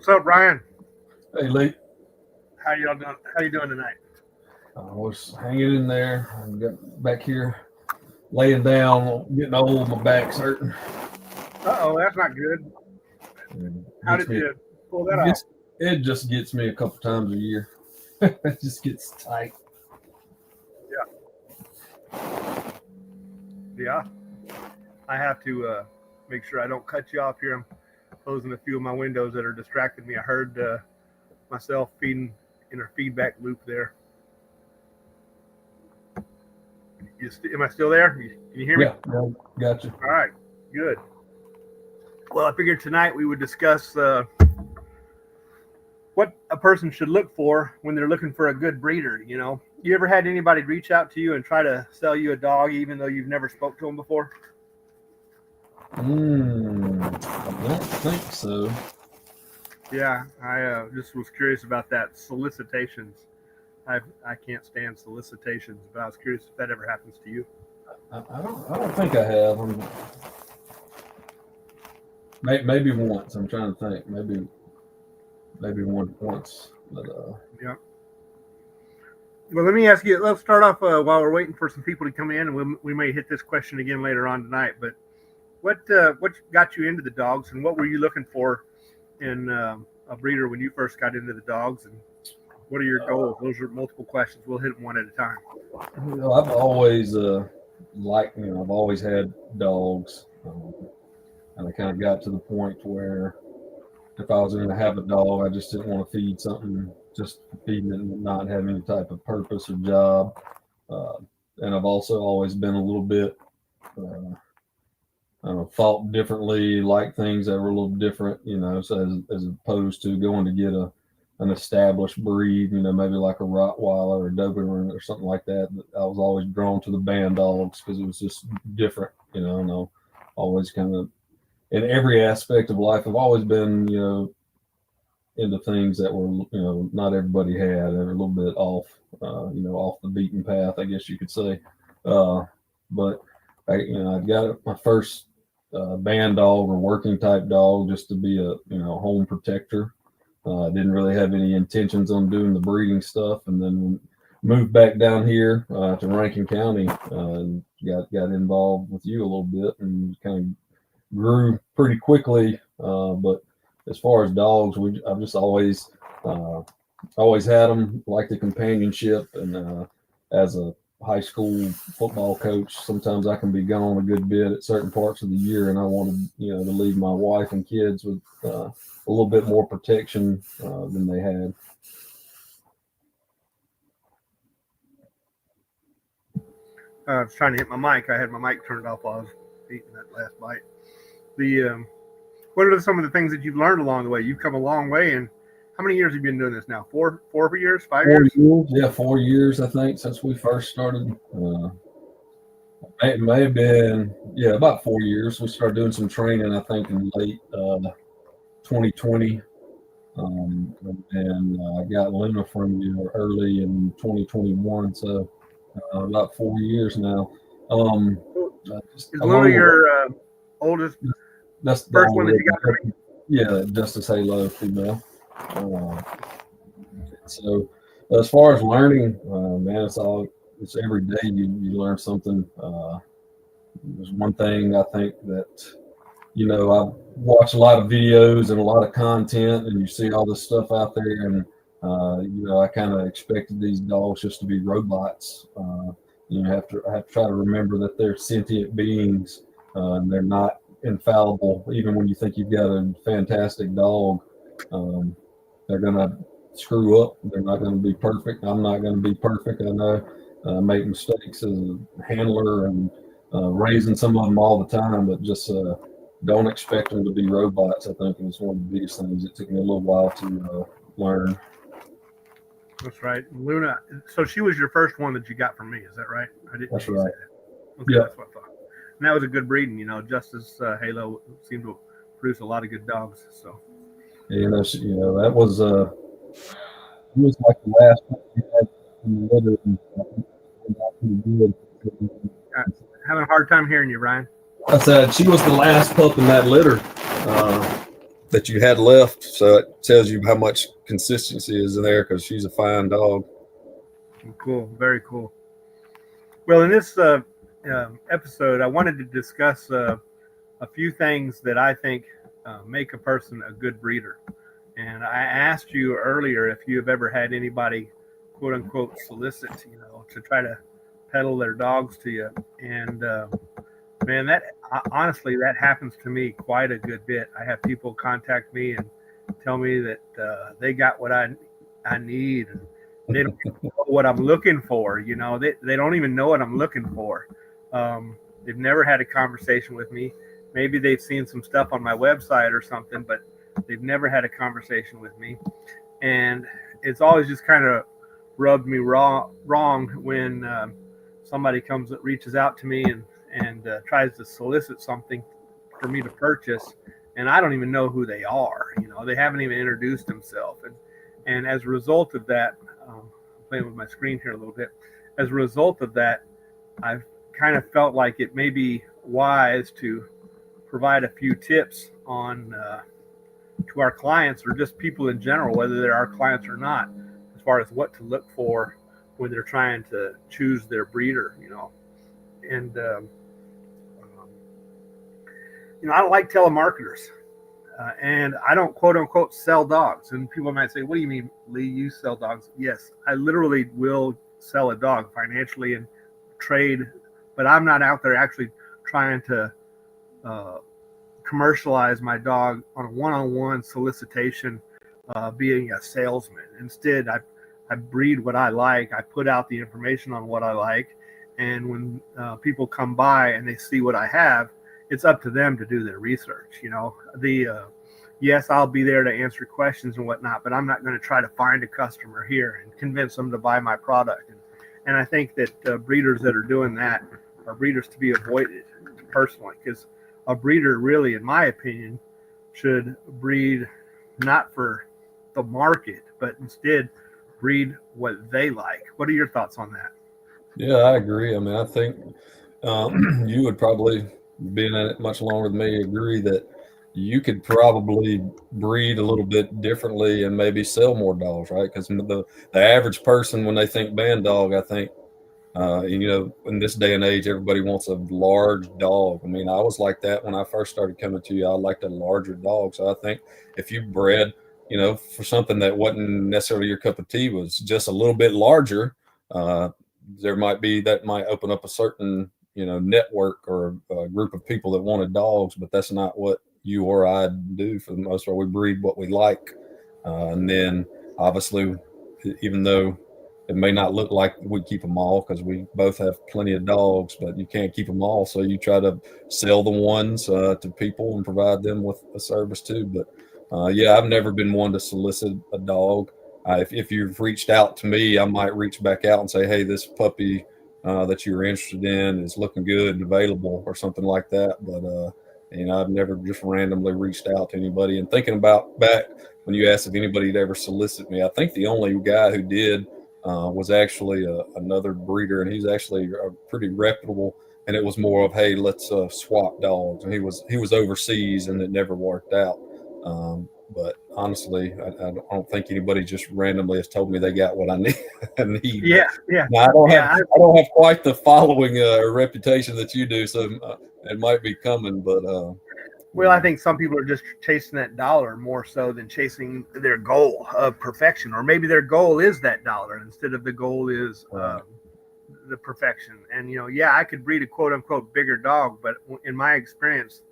What's up, Ryan? Hey, Lee. How you all doing? How you doing tonight? I was hanging in there. I got back here laying down, getting old. My back's hurting. Oh, that's not good. How did you pull that off? It just gets me a couple times a year. It just gets tight. Yeah. I have to make sure I don't cut you off here. I'm closing a few of my windows that are distracting me. I heard myself feeding in a feedback loop there. Am I still there? Can you hear me? Yeah, gotcha. All right, good. Well, I figured tonight we would discuss what a person should look for when they're looking for a good breeder. You know, you ever had anybody reach out to you and try to sell you a dog even though you've never spoke to them before? I don't think so. Yeah, I just was curious about that. Solicitations. I can't stand solicitations, but I was curious if that ever happens to you. I don't think I have. Maybe once. I'm trying to think. Maybe once. But yeah. Well, let me ask you. Let's start off while we're waiting for some people to come in, and we may hit this question again later on tonight. But what got you into the dogs, and what were you looking for in a breeder when you first got into the dogs, and what are your goals? Those are multiple questions. We'll hit them one at a time. I've always I've always had dogs, and I kind of got to the point where if I was going to have a dog, I just didn't want to feed something just feeding it and not have any type of purpose or job. And I've also always been a little bit thought differently, like things that were a little different, so as opposed to going to get an established breed, maybe like a Rottweiler or a Doberman or something like that. But I was always drawn to the band dogs because it was just different, and I always kind of, in every aspect of life, I've always been, into things that were, not everybody had. They were a little bit off, off the beaten path, I guess you could say. But I got my first band dog or working type dog just to be a, home protector. I didn't really have any intentions on doing the breeding stuff, and then moved back down here to Rankin County and got involved with you a little bit and kind of grew pretty quickly. But as far as dogs, I've just always had them, like the companionship, and as a high school football coach, sometimes I can be gone a good bit at certain parts of the year, and I wanted, to leave my wife and kids with a little bit more protection than they had. I was trying to hit my mic. I had my mic turned off while I was eating that last bite. What are some of the things that you've learned along the way? You've come a long way, and how many years have you been doing this now? 4 years, 5 years? 4 years? Yeah, 4 years, I think, since we first started. It may have been, about 4 years. We started doing some training, I think, in late 2020. And I got Luna from you early in 2021, so about 4 years now. Is Luna your oldest? That's the first one that you got from me? Yeah, Justice Halo female. So as far as learning, man, it's every day you learn something. There's one thing I think that, I watch a lot of videos and a lot of content, and you see all this stuff out there, and I kind of expected these dogs just to be robots. I have to try to remember that they're sentient beings, and they're not infallible. Even when you think you've got a fantastic dog, they're gonna screw up. They're not going to be perfect. I'm not going to be perfect. I know I make mistakes as a handler and raising some of them all the time, but just don't expect them to be robots. I think is one of the biggest things. It took me a little while to learn. That's right. Luna, so she was your first one that you got from me, is that right? I didn't. That's right. Say that. Okay, yeah. That's what I thought. And that was a good breeding, Justice Halo seemed to produce a lot of good dogs. So. Yeah, that was he was like the last one we had in the litter. Having a hard time hearing you, Ryan. I said she was the last pup in that litter. that you had left. So it tells you how much consistency is in there because she's a fine dog. Cool, very cool. Well, in this episode, I wanted to discuss a few things that I think make a person a good breeder. And I asked you earlier if you have ever had anybody, quote unquote, solicit, to try to peddle their dogs to you. And man, that honestly, that happens to me quite a good bit. I have people contact me and tell me that they got what I need, and they don't know what I'm looking for. They don't even know what I'm looking for. They've never had a conversation with me. Maybe they've seen some stuff on my website or something, but they've never had a conversation with me. And it's always just kind of rubbed me wrong when somebody reaches out to me and tries to solicit something for me to purchase, and I don't even know who they are. They haven't even introduced themselves, and as a result of that, I'm playing with my screen here a little bit. As a result of that, I've kind of felt like it may be wise to provide a few tips on to our clients or just people in general, whether they're our clients or not, as far as what to look for when they're trying to choose their breeder. And I don't like telemarketers, and I don't quote unquote sell dogs. And people might say, "What do you mean, Lee? You sell dogs?" Yes, I literally will sell a dog financially and trade, but I'm not out there actually trying to commercialize my dog on a one-on-one solicitation, being a salesman. Instead, I breed what I like. I put out the information on what I like, and when people come by and they see what I have, it's up to them to do their research. Yes, I'll be there to answer questions and whatnot, but I'm not going to try to find a customer here and convince them to buy my product. And I think that breeders that are doing that are breeders to be avoided personally, because a breeder really, in my opinion, should breed not for the market, but instead breed what they like. What are your thoughts on that? Yeah, I agree. I mean, I think you would probably, being in it much longer than me, agree that you could probably breed a little bit differently and maybe sell more dogs, right? Because the average person, when they think band dog, I think, in this day and age, everybody wants a large dog. I mean, I was like that when I first started coming to you. I liked a larger dog. So I think if you bred, for something that wasn't necessarily your cup of tea, was just a little bit larger, uh, that might open up a certain, network or a group of people that wanted dogs, but that's not what you or I do for the most part. We breed what we like. And then obviously, even though it may not look like we keep them all because we both have plenty of dogs, but you can't keep them all. So you try to sell the ones to people and provide them with a service too. But yeah, I've never been one to solicit a dog. If you've reached out to me, I might reach back out and say, hey, this puppy that you're interested in is looking good and available or something like that. But, I've never just randomly reached out to anybody. And thinking about back when you asked if anybody'd ever solicit me, I think the only guy who did was actually another breeder, and he's actually pretty reputable. And it was more of, hey, let's swap dogs. And he was overseas, and it never worked out. But honestly, I don't think anybody just randomly has told me they got what I need. I need. Yeah, yeah, Now, I don't have quite the following reputation that you do, so it might be coming. But well, I think some people are just chasing that dollar more so than chasing their goal of perfection, or maybe their goal is that dollar instead of the goal is the perfection. And yeah, I could breed a quote unquote bigger dog, but in my experience,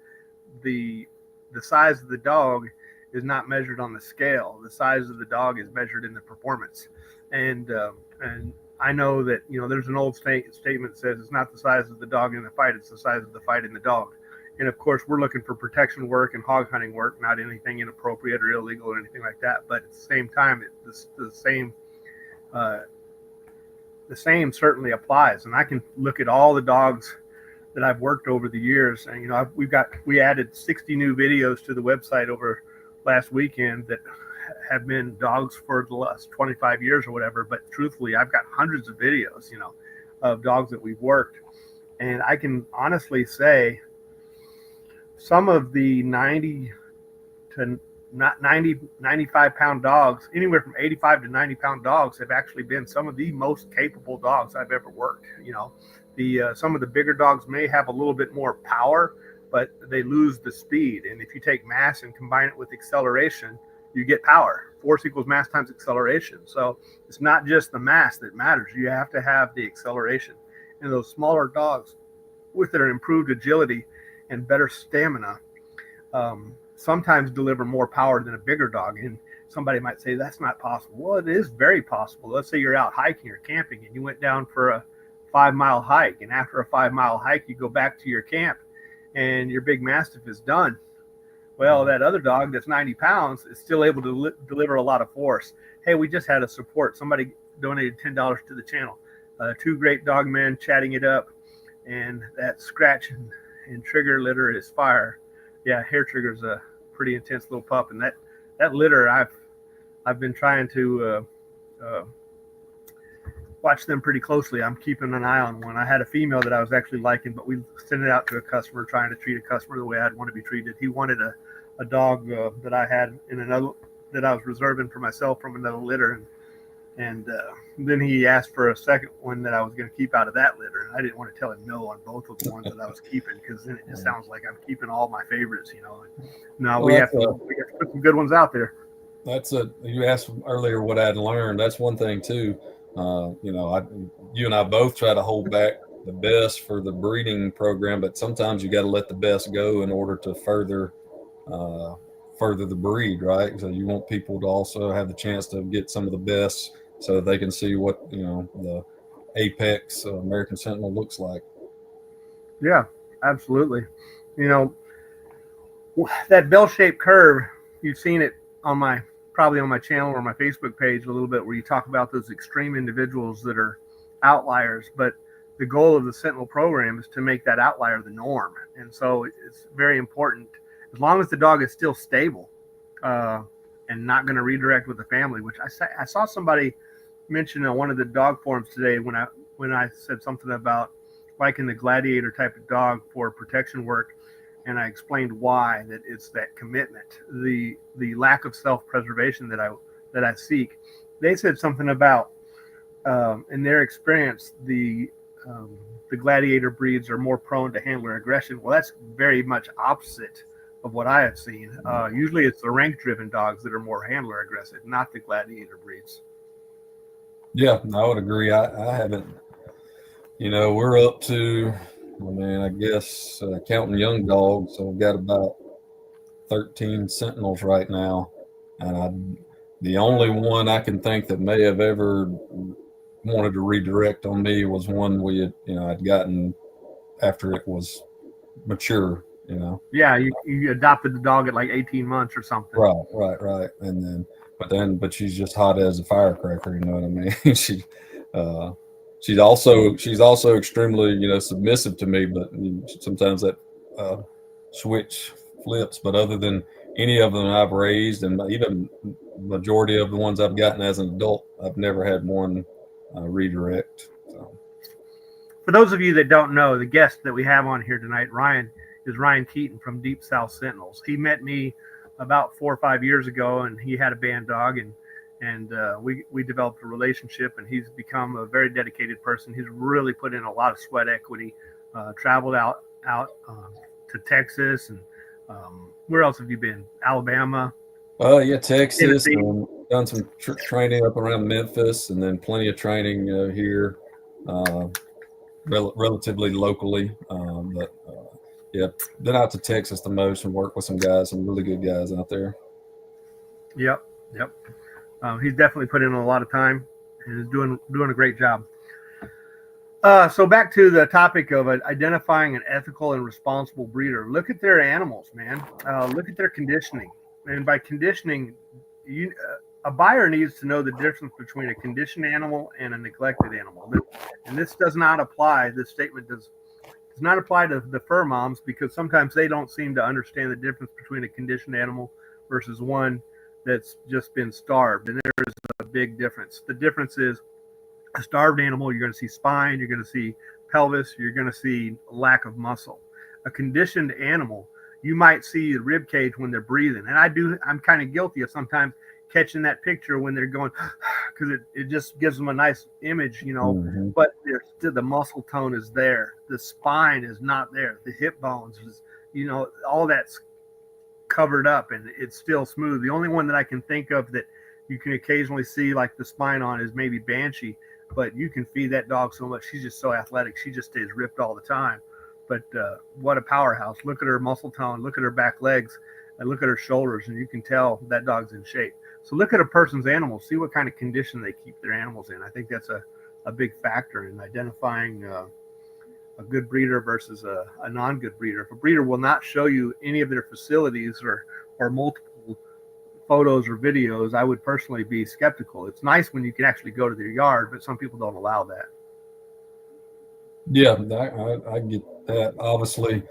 the size of the dog is not measured on the scale. The size of the dog is measured in the performance. And I know that there's an old statement that says it's not the size of the dog in the fight, it's the size of the fight in the dog. And of course, we're looking for protection work and hog hunting work, not anything inappropriate or illegal or anything like that. But at the same time, the same certainly applies. And I can look at all the dogs that I've worked over the years, and we added 60 new videos to the website over last weekend that have been dogs for the last 25 years or whatever. But truthfully, I've got hundreds of videos, of dogs that we've worked, and I can honestly say some of the 90 to not 95 pound dogs, anywhere from 85 to 90 pound dogs have actually been some of the most capable dogs I've ever worked. Some of the bigger dogs may have a little bit more power, but they lose the speed. And if you take mass and combine it with acceleration, you get power. Force equals mass times acceleration. So it's not just the mass that matters. You have to have the acceleration. And those smaller dogs with their improved agility and better stamina sometimes deliver more power than a bigger dog. And somebody might say that's not possible. Well, it is very possible. Let's say you're out hiking or camping and you went down for a 5-mile hike, and after a 5-mile hike you go back to your camp and your big mastiff is done. Well, that other dog that's 90 pounds is still able to deliver a lot of force. Hey, we just had a support. Somebody donated $10 to the channel. 2 great dog men chatting it up, and that scratch and trigger litter is fire. Yeah, hair trigger's a pretty intense little pup, and that litter I've been trying to watch them pretty closely. I'm keeping an eye on one. I had a female that I was actually liking, but we sent it out to a customer, trying to treat a customer the way I'd want to be treated. He wanted a dog that I had in another, that I was reserving for myself from another litter, and then he asked for a second one that I was going to keep out of that litter, and I didn't want to tell him no on both of the ones that I was keeping, because then it just sounds like I'm keeping all my favorites, No, we have to put some good ones out there. You asked earlier what I'd learned. That's one thing too. You and I both try to hold back the best for the breeding program, but sometimes you got to let the best go in order to further the breed, right? So you want people to also have the chance to get some of the best, so they can see what the apex American Sentinel looks like. Yeah, absolutely. That bell-shaped curve, you've seen it probably on my channel or my Facebook page a little bit, where you talk about those extreme individuals that are outliers, but the goal of the Sentinel program is to make that outlier the norm. And so it's very important, as long as the dog is still stable and not going to redirect with the family, which I saw somebody mention on one of the dog forums today when I said something about liking the gladiator type of dog for protection work. And I explained why, that it's that commitment, the lack of self-preservation that I seek. They said something about, in their experience, the gladiator breeds are more prone to handler aggression. Well, that's very much opposite of what I have seen. Usually it's the rank-driven dogs that are more handler aggressive, not the gladiator breeds. Yeah, I would agree. I haven't, we're up to, I guess counting young dogs, so we've got about 13 Sentinels right now, and the only one I can think that may have ever wanted to redirect on me was one we had, I'd gotten after it was mature, Yeah, you adopted the dog at like 18 months or something. Right. And but she's just hot as a firecracker, you know what I mean? She's also extremely, submissive to me, but sometimes that switch flips. But other than any of them I've raised, and even majority of the ones I've gotten as an adult, I've never had one redirect. So, for those of you that don't know, the guest that we have on here tonight, Ryan, is Ryan Keaton from Deep South Sentinels. He met me about 4 or 5 years ago, and he had a band dog, and we developed a relationship, and he's become a very dedicated person. He's really put in a lot of sweat equity, traveled out to Texas, and where else have you been? Alabama. Yeah, Texas. Done some training up around Memphis, and then plenty of training here, relatively locally. Yeah, been out to Texas the most and worked with some really good guys out there. Yep. He's definitely put in a lot of time and is doing a great job. So back to the topic of identifying an ethical and responsible breeder. Look at their animals, man. Look at their conditioning. And by conditioning, a buyer needs to know the difference between a conditioned animal and a neglected animal. And this does not apply. This statement does not apply to the fur moms, because sometimes they don't seem to understand the difference between a conditioned animal versus one that's just been starved. And there's a big difference. The difference is, a starved animal, you're going to see spine, you're going to see pelvis, you're going to see lack of muscle. A conditioned animal, you might see the rib cage when they're breathing. And I'm kind of guilty of sometimes catching that picture when they're going, because it just gives them a nice image, Mm-hmm. but still, the muscle tone is there. The spine is not there. The hip bones is, all that's covered up and it's still smooth. The only one that I can think of that you can occasionally see like the spine on is maybe Banshee, but you can feed that dog so much. She's just so athletic. She just stays ripped all the time. But what a powerhouse. Look at her muscle tone, look at her back legs, and look at her shoulders, and you can tell that dog's in shape. So look at a person's animals, see what kind of condition they keep their animals in. I think that's a big factor in identifying a good breeder versus a non-good breeder. If a breeder will not show you any of their facilities or multiple photos or videos, I would personally be skeptical. It's nice when you can actually go to their yard, but some people don't allow that. Yeah, I get that. Obviously,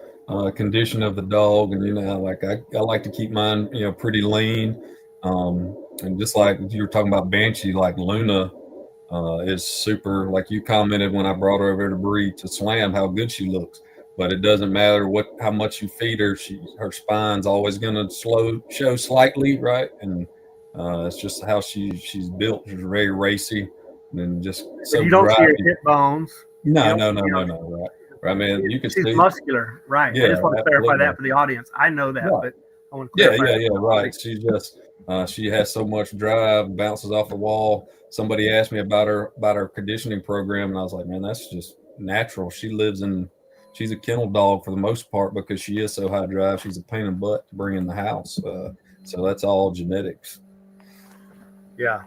condition of the dog, and like I like to keep mine, pretty lean. And just like you were talking about Banshee, like Luna is super. Like you commented when I brought her over to breed to Slam, how good she looks. But it doesn't matter how much you feed her. Her spine's always going to show slightly, right? And it's just how she's built. She's very racy and just And so you don't see her drivey. hip bones. You No, don't, no, no, no, no. Right, right, man. You can she's see. muscular, right? I Yeah, just want to clarify absolutely. that for the audience. I know that, Right. but I want to Yeah, clarify yeah, that yeah. for the Right. audience. She has so much drive, bounces off the wall. Somebody asked me about her conditioning program, and I was like, man, that's just natural. She's a kennel dog for the most part because she is so high drive. She's a pain in the butt to bring in the house. So that's all genetics. Yeah,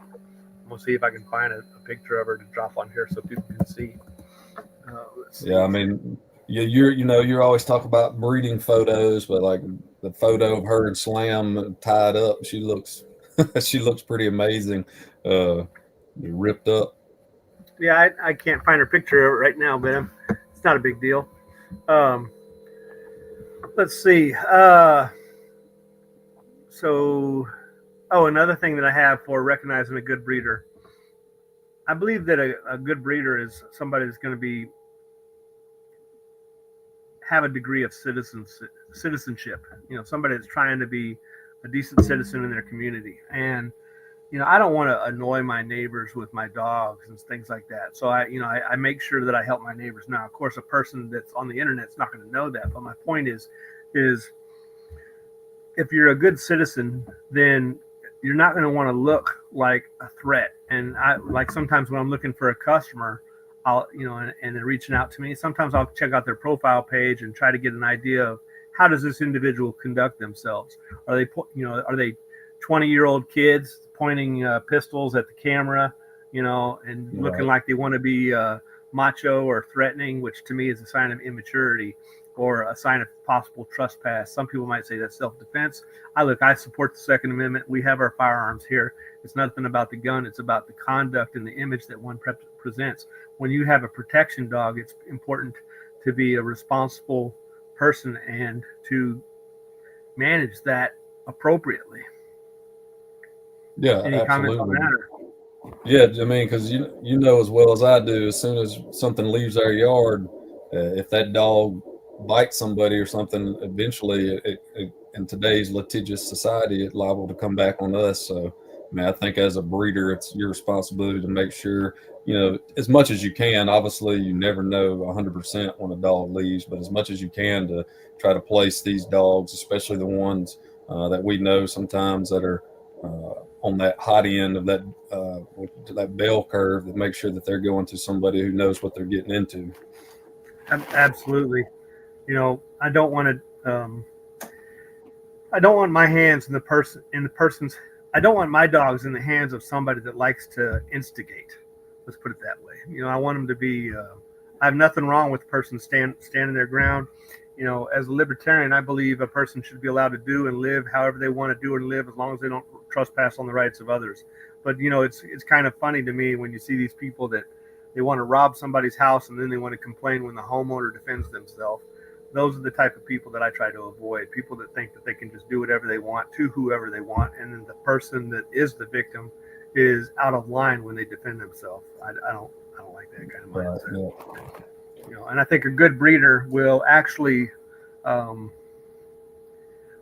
I'm gonna see if I can find a picture of her to drop on here so people can see. Let's Yeah, see. I mean, you're always talking about breeding photos, but like the photo of her and Slam tied up, she looks she looks pretty amazing, uh, ripped up. Yeah, I can't find her picture right now, but it's not a big deal. Um, let's see. So, another thing that I have for recognizing a good breeder, I believe that a good breeder is somebody that's going to have a degree of citizenship. Somebody that's trying to be a decent citizen in their community. And I don't want to annoy my neighbors with my dogs and things like that. So I make sure that I help my neighbors. Now, of course, a person that's on the internet is not going to know that. But my point is if you're a good citizen, then you're not going to want to look like a threat. And I like sometimes when I'm looking for a customer, I'll and they're reaching out to me. Sometimes I'll check out their profile page and try to get an idea of how does this individual conduct themselves. Are they 20-year-old kids pointing pistols at the camera, and looking Right. like they want to be macho or threatening, which to me is a sign of immaturity or a sign of possible trespass. Some people might say that's self-defense. I support the Second Amendment. We have our firearms here. It's nothing about the gun. It's about the conduct and the image that one presents. When you have a protection dog, it's important to be a responsible person and to manage that appropriately. Yeah, Any comments on absolutely. that? Yeah, I mean, because you know as well as I do, as soon as something leaves our yard, if that dog bites somebody or something, eventually, in today's litigious society, it's liable to come back on us. So, I mean, I think as a breeder, it's your responsibility to make sure, as much as you can. Obviously, you never know 100% when a dog leaves, but as much as you can to try to place these dogs, especially the ones that we know sometimes that are on that hot end of to that bell curve, that make sure that they're going to somebody who knows what they're getting into. Absolutely. I don't want to. I don't want my hands in the person's. I don't want my dogs in the hands of somebody that likes to instigate. Let's put it that way. I want them to be. I have nothing wrong with a person standing their ground. As a libertarian, I believe a person should be allowed to do and live however they want to do and live, as long as they don't trespass on the rights of others. But it's kind of funny to me when you see these people that they want to rob somebody's house and then they want to complain when the homeowner defends themselves. Those are the type of people that I try to avoid. People that think that they can just do whatever they want to whoever they want, and then the person that is the victim is out of line when they defend themselves. I don't like that kind of Right. mindset. Yeah. And I think a good breeder will actually um,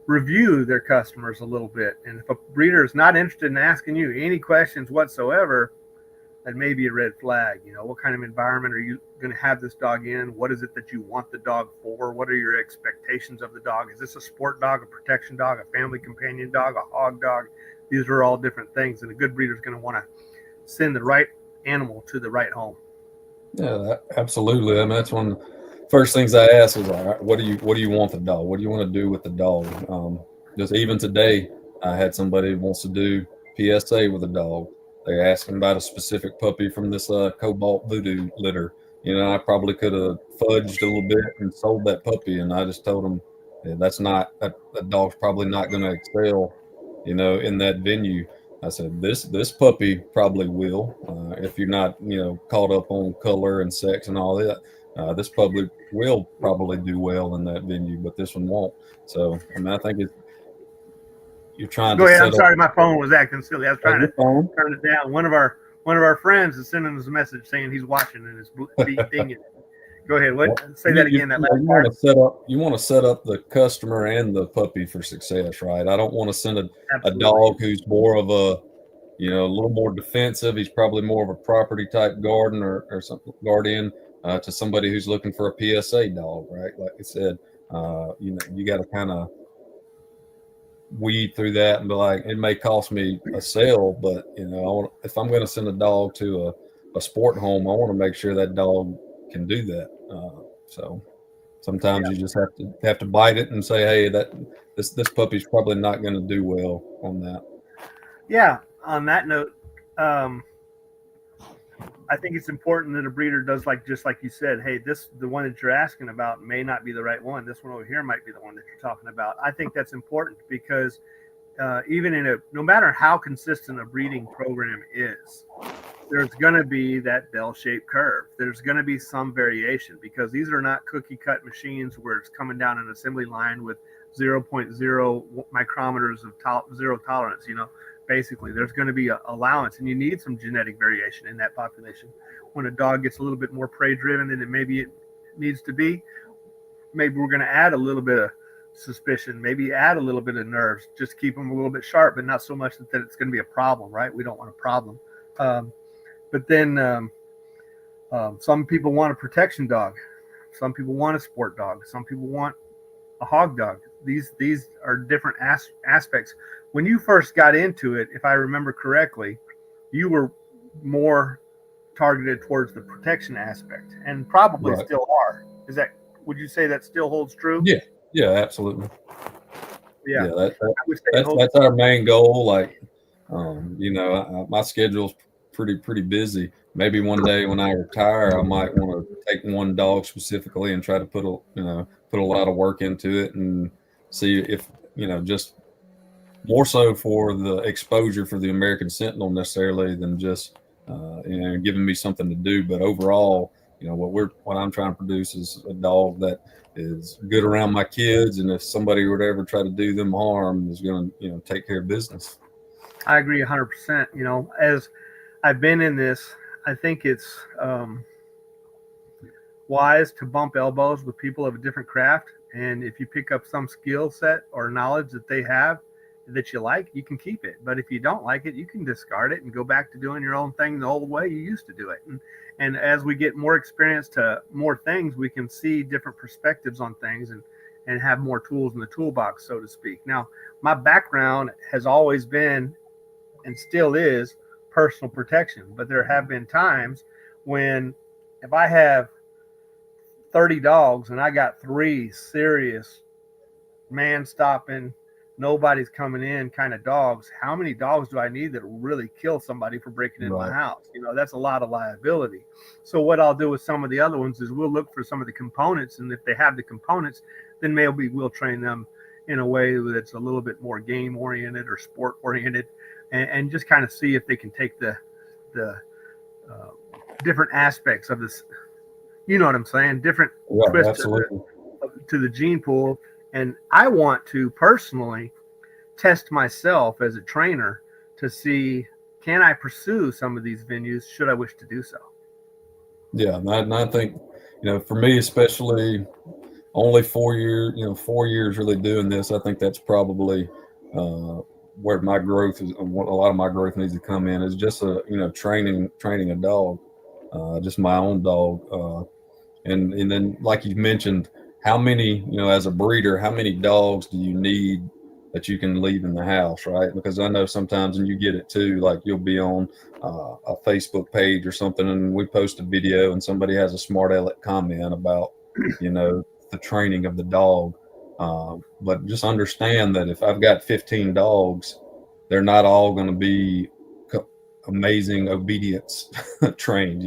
review their customers a little bit. And if a breeder is not interested in asking you any questions whatsoever, that may be a red flag. You know, what kind of environment are you going to have this dog in? What is it that you want the dog for? What are your expectations of the dog? Is this a sport dog, a protection dog, a family companion dog, a hog dog? These are all different things, and a good breeder is going to want to send the right animal to the right home. Yeah, absolutely. I mean, that's one of the first things I ask is, all right, what do you want the dog? What do you want to do with the dog? Just even today, I had somebody who wants to do PSA with a dog. They're asking about a specific puppy from this Cobalt Voodoo litter. You know, I probably could have fudged a little bit and sold that puppy, and I just told them, yeah, that dog's probably not going to excel, you know, in that venue. I said, this puppy probably will, if you're not, you know, caught up on color and sex and all that. This puppy will probably do well in that venue, but this one won't. So, I mean, I think you're trying Go to ahead. set I'm up sorry, my phone was acting silly. I was trying your to phone. turn it down. One of our friends is sending us a message saying he's watching and it's dinging. Go ahead. Say that again. That last part. You want to set up the customer and the puppy for success, right? I don't want to send a dog who's more of a, you know, a little more defensive. He's probably more of a property type guardian or something guardian to somebody who's looking for a PSA dog, right? Like I said, you know, you got to kind of weed through that and be like, it may cost me a sale, but you know, if I'm going to send a dog to a sport home, I want to make sure that dog can do that. So sometimes you just have to bite it and say, hey, this puppy's probably not going to do well on that. Yeah. On that note, I think it's important that a breeder does just like you said, hey, the one that you're asking about may not be the right one. This one over here might be the one that you're talking about. I think that's important because even no matter how consistent a breeding program is, there's going to be that bell-shaped curve. There's going to be some variation because these are not cookie-cut machines where it's coming down an assembly line with 0.0 micrometers of zero tolerance. You know, basically, there's going to be an allowance, and you need some genetic variation in that population. When a dog gets a little bit more prey-driven than it needs to be, maybe we're going to add a little bit of suspicion, maybe add a little bit of nerves, just keep them a little bit sharp, but not so much that it's going to be a problem, right? We don't want a problem. But then some people want a protection dog. Some people want a sport dog. Some people want a hog dog. These are different aspects. When you first got into it, if I remember correctly, you were more targeted towards the protection aspect, and probably still are. Would you say that still holds true? Yeah, absolutely. Yeah, that's our main goal. Like, you know, my schedule's pretty busy. Maybe one day when I retire, I might want to take one dog specifically and try to put a lot of work into it and see if, you know, just more so for the exposure for the American Sentinel necessarily than just you know, giving me something to do. But overall, you know, what I'm trying to produce is a dog that is good around my kids, and if somebody would ever try to do them harm, is going to, you know, take care of business. I agree 100%. You know, as I've been in this, I think it's wise to bump elbows with people of a different craft. And if you pick up some skill set or knowledge that they have that you like, you can keep it. But if you don't like it, you can discard it and go back to doing your own thing the old way you used to do it. And as we get more experience to more things, we can see different perspectives on things and have more tools in the toolbox, so to speak. Now, my background has always been and still is personal protection, but there have been times when if I have 30 dogs and I got 3 serious man stopping, nobody's coming in kind of dogs, how many dogs do I need that will really kill somebody for breaking into my house? You know, that's a lot of liability. So what I'll do with some of the other ones is we'll look for some of the components, and if they have the components, then maybe we'll train them in a way that's a little bit more game oriented or sport oriented, and just kind of see if they can take the different aspects of this, you know what I'm saying, different twists to the gene pool. And I want to personally test myself as a trainer to see, can I pursue some of these venues should I wish to do so? Yeah, and I think, you know, for me especially only 4 years, 4 years really doing this. I think that's probably where my growth is. What a lot of my growth needs to come in is just training a dog, just my own dog. And then, like you mentioned, how many, as a breeder, how many dogs do you need that you can leave in the house, right? Because I know sometimes, and you get it too, like you'll be on a Facebook page or something, and we post a video, and somebody has a smart aleck comment about, the training of the dog. But just understand that if I've got 15 dogs, they're not all going to be amazing obedience trained.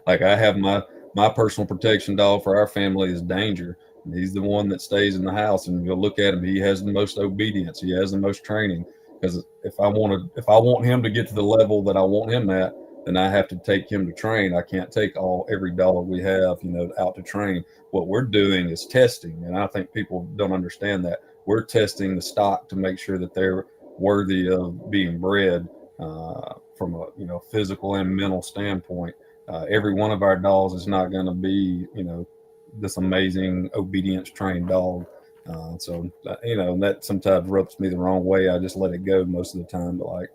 Like I have my personal protection dog for our family is Danger. He's the one that stays in the house, and you'll look at him. He has the most obedience. He has the most training. Because if I want him to get to the level that I want him at, then I have to take him to train. I can't take every dog we have, out to train. What we're doing is testing, and I think people don't understand that. We're testing the stock to make sure that they're worthy of being bred from a physical and mental standpoint. Every one of our dogs is not going to be, this amazing obedience trained dog. That sometimes rubs me the wrong way. I just let it go most of the time. But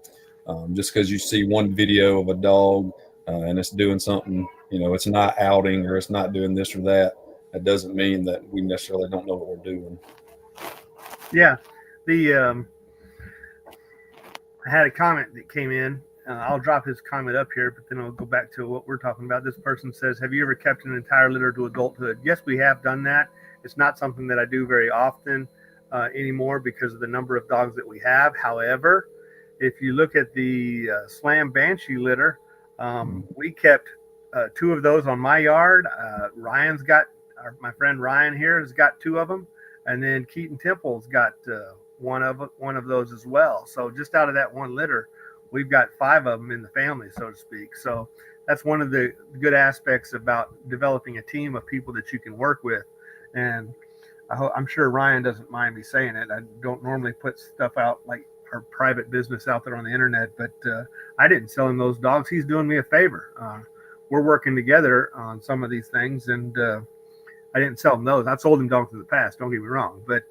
just because you see one video of a dog and it's doing something, it's not outing or it's not doing this or that, that doesn't mean that we necessarily don't know what we're doing. Yeah. I had a comment that came in. I'll drop his comment up here, but then I'll go back to what we're talking about. This person says, have you ever kept an entire litter to adulthood? Yes, we have done that. It's not something that I do very often anymore because of the number of dogs that we have. However, if you look at the Slam Banshee litter, we kept 2 of those on my yard. My friend Ryan here has got 2 of them. And then Keaton Temple's got one of those as well. So just out of that one litter, we've got 5 of them in the family, so to speak. So that's one of the good aspects about developing a team of people that you can work with. And I'm sure Ryan doesn't mind me saying it. I don't normally put stuff out like our private business out there on the internet, but I didn't sell him those dogs. He's doing me a favor. We're working together on some of these things, and I didn't sell him those. I've sold him dogs in the past, don't get me wrong, but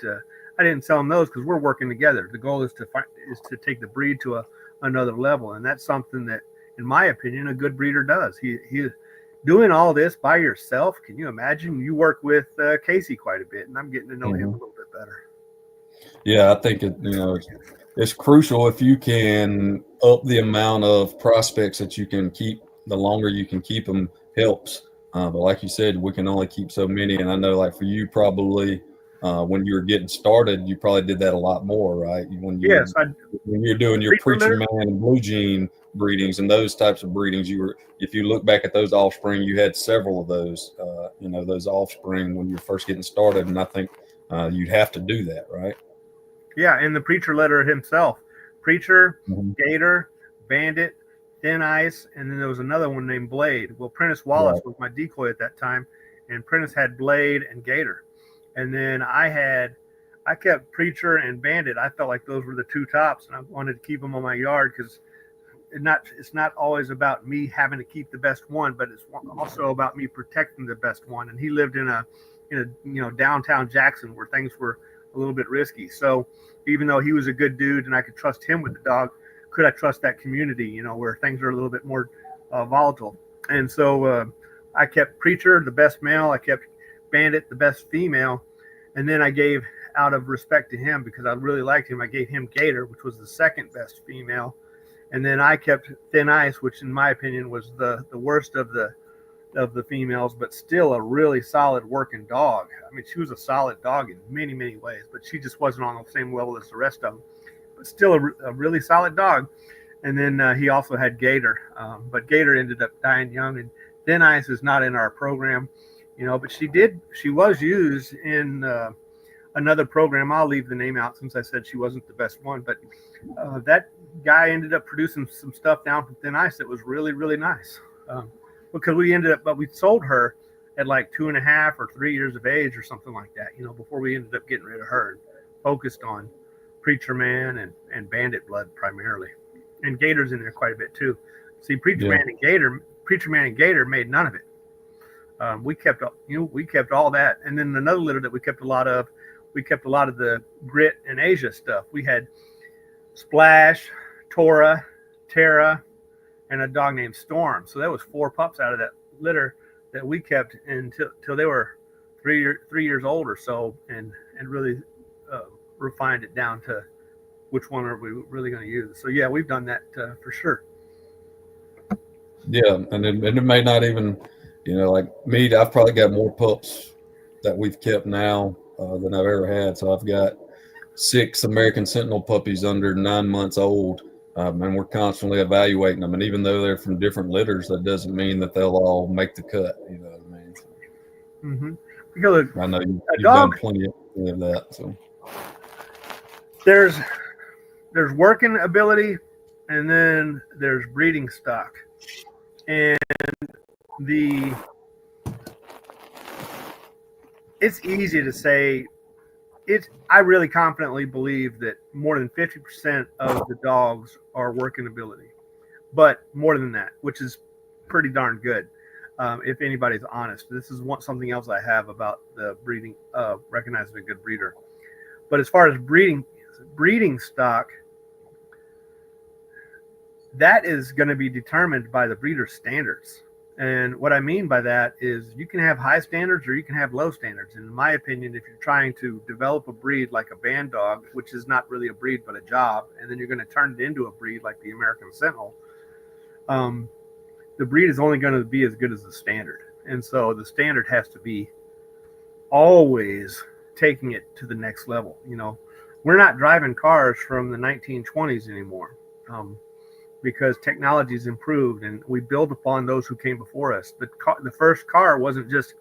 I didn't sell him those because we're working together. The goal is to take the breed to another level, and that's something that, in my opinion, a good breeder does. He doing all this by yourself. Can you imagine? You work with Casey quite a bit, and I'm getting to know him a little bit better. Yeah, I think it's crucial if you can up the amount of prospects that you can keep. The longer you can keep them helps. But like you said, we can only keep so many. And I know, like for you, probably when you were getting started, you probably did that a lot more, right? When you're doing your Preacher Man and Blue Jean breedings and those types of breedings, if you look back at those offspring, you had several of those, those offspring when you're first getting started. And I think you'd have to do that, right? Yeah, and the Preacher litter himself, Preacher, Gator, Bandit, Thin Ice, and then there was another one named Blade. Well, Prentice Wallace was my decoy at that time, and Prentice had Blade and Gator. And then I kept Preacher and Bandit. I felt like those were the 2 tops, and I wanted to keep them on my yard because it's not always about me having to keep the best one, but it's also about me protecting the best one. And he lived in a downtown Jackson where things were a little bit risky. So even though he was a good dude and I could trust him with the dog, could I trust that community, where things are a little bit more volatile? And so I kept Preacher, the best male. I kept Bandit, the best female. And then I gave, out of respect to him, because I really liked him, I gave him Gator, which was the second best female. And then I kept Thin Ice, which in my opinion was the worst of the females, but still a really solid working dog. I mean, she was a solid dog in many, many ways, but she just wasn't on the same level as the rest of them. But still a really solid dog. And then he also had Gator, but Gator ended up dying young. And Thin Ice is not in our program, but she was used in another program. I'll leave the name out since I said she wasn't the best one, but that guy ended up producing some stuff down from Thin Ice that was really, really nice. Because we sold her at like 2.5 or 3 years of age or something like that, before we ended up getting rid of her and focused on Preacher Man and Bandit blood primarily. And Gator's in there quite a bit too. See, Preacher Man and Gator made none of it. We kept all that, and then another litter that we kept a lot of the grit and Asia stuff. We had Splash, Tora, Tara, and a dog named Storm. So that was 4 pups out of that litter that we kept until they were 3 years old or so, and really refined it down to which one are we really going to use. So yeah, we've done that for sure. Yeah, and it may not even, like me, I've probably got more pups that we've kept now than I've ever had. So I've got 6 American Sentinel puppies under 9 months old, and we're constantly evaluating them. And even though they're from different litters, that doesn't mean that they'll all make the cut. You know what I mean? So, Because I know you've dog, done plenty of that. So there's working ability, and then there's breeding stock, and it's easy to say. I really confidently believe that more than 50% of the dogs are working ability, but more than that, which is pretty darn good. If anybody's honest, this is something else I have about the breeding, recognizing a good breeder. But as far as breeding stock, that is going to be determined by the breeder's standards. And what I mean by that is you can have high standards or you can have low standards. And in my opinion, if you're trying to develop a breed like a band dog, which is not really a breed but a job, and then you're going to turn it into a breed like the American Sentinel, the breed is only going to be as good as the standard. And so the standard has to be always taking it to the next level. We're not driving cars from the 1920s anymore. Because technology's improved and we build upon those who came before us. The first car wasn't just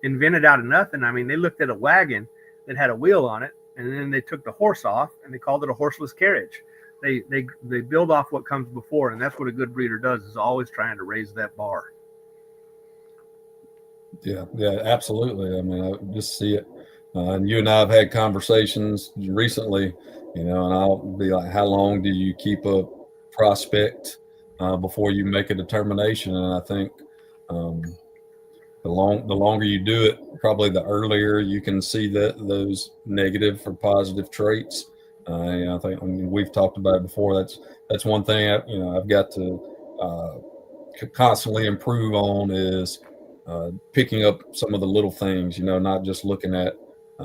invented out of nothing. I mean, they looked at a wagon that had a wheel on it, and then they took the horse off and they called it a horseless carriage. They build off what comes before, and that's what a good breeder does, is always trying to raise that bar. Yeah, absolutely. I mean, I just see it. And you and I have had conversations recently, and I'll be like, how long do you keep a prospect before you make a determination? And I think the longer you do it, probably the earlier you can see those negative or positive traits. I think we've talked about it before. That's one thing I've got to constantly improve on is picking up some of the little things. Not just looking at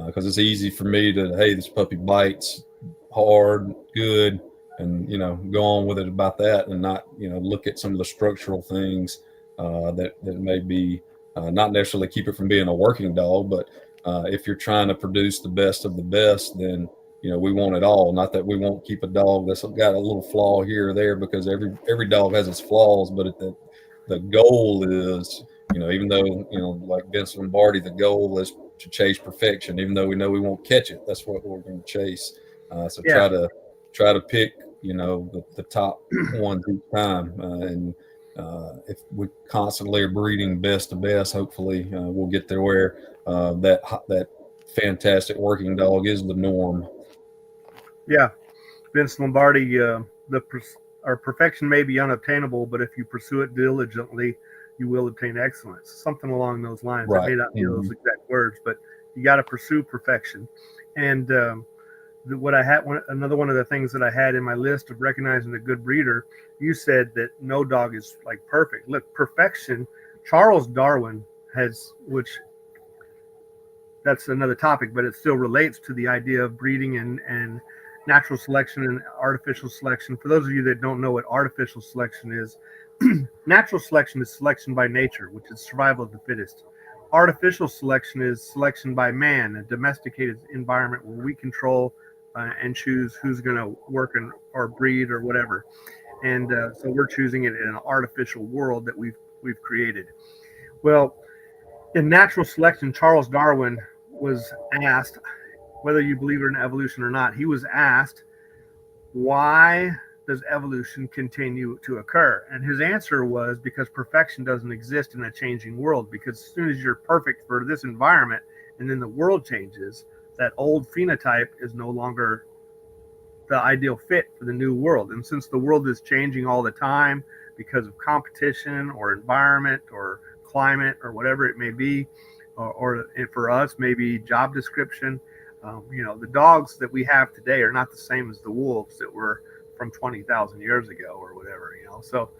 because it's easy for me to, hey, this puppy bites hard, good, and go on with it about that, and not look at some of the structural things that may be not necessarily keep it from being a working dog, but if you're trying to produce the best of the best, then we want it all. Not that we won't keep a dog that's got a little flaw here or there, because every dog has its flaws, but the goal is, even though like Vince Lombardi, the goal is to chase perfection. Even though we know we won't catch it, that's what we're going to chase. So try to pick the top ones each time, and if we constantly are breeding best to best, hopefully we'll get there where that fantastic working dog is the norm. Yeah, Vince Lombardi, our perfection may be unobtainable, but if you pursue it diligently, you will obtain excellence. Something along those lines. Right. It may not be those exact words, but you got to pursue perfection. And what I had, another one of the things that I had in my list of recognizing a good breeder, you said that no dog is like perfect. Look, perfection, Charles Darwin has, which that's another topic, but it still relates to the idea of breeding and natural selection and artificial selection. For those of you that don't know what artificial selection is, natural selection is selection by nature, which is survival of the fittest. Artificial selection is selection by man, a domesticated environment where we control and choose who's going to work or breed or whatever. And so we're choosing it in an artificial world that we've created. Well, in natural selection, Charles Darwin was asked, whether you believe in evolution or not, he was asked, why does evolution continue to occur? And his answer was, because perfection doesn't exist in a changing world. Because as soon as you're perfect for this environment and then the world changes, that old phenotype is no longer the ideal fit for the new world. And since the world is changing all the time because of competition or environment or climate or whatever it may be, or for us, maybe job description. The dogs that we have today are not the same as the wolves that were from 20,000 years ago or whatever. So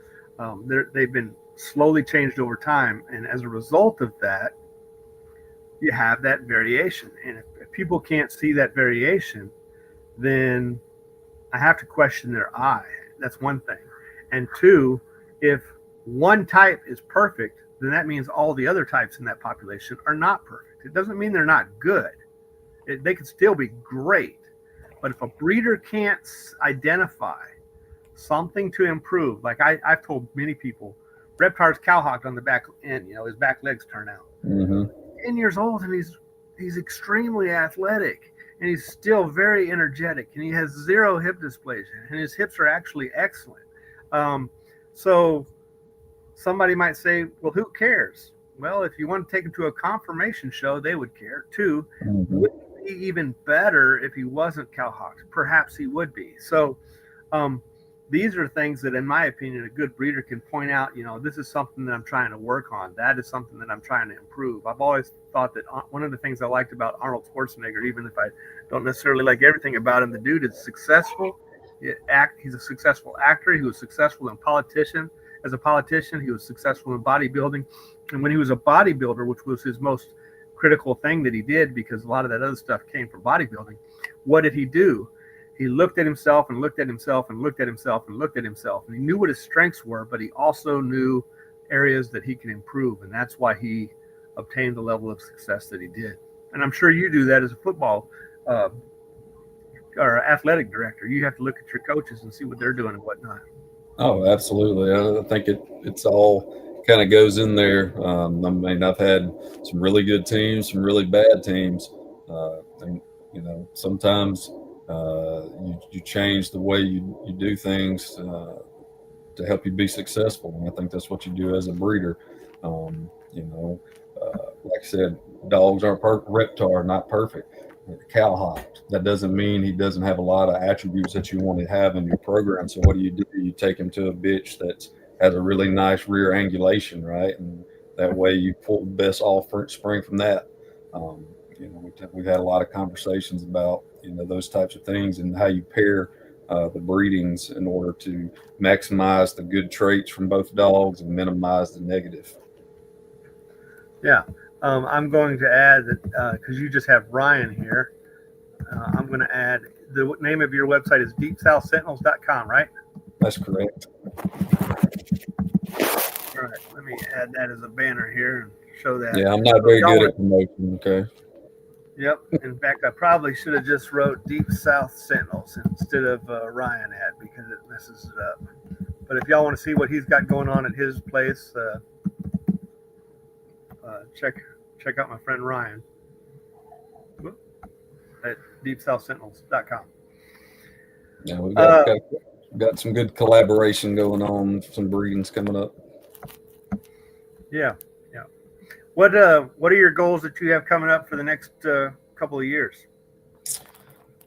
they've been slowly changed over time. And as a result of that, you have that variation. And if people can't see that variation, then I have to question their eye. That's one thing. And two, if one type is perfect, then that means all the other types in that population are not perfect. It doesn't mean they're not good. They could still be great. But if a breeder can't identify something to improve, like I've told many people, Reptar's cowhocked on the back end, his back legs turn out. Mm-hmm. 10 years old, and he's extremely athletic, and he's still very energetic, and he has zero hip dysplasia, and his hips are actually excellent. So somebody might say, well, who cares? Well, if you want to take him to a confirmation show, they would care too. Mm-hmm. Would he be even better if he wasn't cowhocked? Perhaps he would be. So these are things that, in my opinion, a good breeder can point out, this is something that I'm trying to work on. That is something that I'm trying to improve. I've always thought that one of the things I liked about Arnold Schwarzenegger, even if I don't necessarily like everything about him, the dude is successful. He's a successful actor. He was successful as a politician. He was successful in bodybuilding. And when he was a bodybuilder, which was his most critical thing that he did, because a lot of that other stuff came from bodybuilding, what did he do? He looked at himself and looked at himself and looked at himself and looked at himself. And he knew what his strengths were, but he also knew areas that he could improve. And that's why he obtained the level of success that he did. And I'm sure you do that as a football or athletic director. You have to look at your coaches and see what they're doing and whatnot. Oh, absolutely. I think it's all kind of goes in there. I mean, I've had some really good teams, some really bad teams. And, sometimes you change the way you do things to help you be successful. And I think that's what you do as a breeder. Like I said, dogs aren't perfect. Reptar, not perfect. Cowhocked. That doesn't mean he doesn't have a lot of attributes that you want to have in your program. So what do? You take him to a bitch that has a really nice rear angulation, right? And that way you pull the best spring from that. We've had a lot of conversations about those types of things and how you pair the breedings in order to maximize the good traits from both dogs and minimize the negative. Yeah. I'm going to add that because you just have Ryan here, I'm going to add the name of your website is deepsouthsentinels.com, right? That's correct. All right. Let me add that as a banner here and show that. Yeah, I'm not very good at promotion. Okay. Yep. In fact, I probably should have just wrote Deep South Sentinels instead of Ryan ad because it messes it up. But if y'all want to see what he's got going on at his place, check out my friend Ryan at deepsouthsentinels.com. Yeah, we've got some good collaboration going on, some breedings coming up. Yeah. What are your goals that you have coming up for the next couple of years?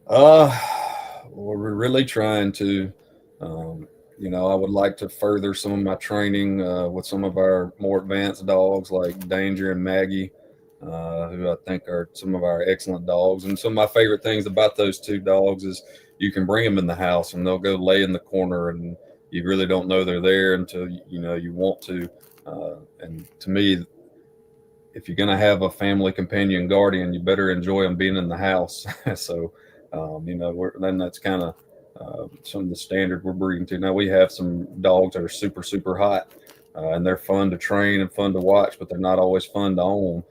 We're really trying to, I would like to further some of my training with some of our more advanced dogs like Danger and Maggie, who I think are some of our excellent dogs. And some of my favorite things about those two dogs is you can bring them in the house and they'll go lay in the corner and you really don't know they're there until, you want to. And to me, if you're going to have a family companion guardian, you better enjoy them being in the house. So, then that's kind of some of the standard we're breeding to. Now we have some dogs that are super, super hot and they're fun to train and fun to watch, but they're not always fun to own.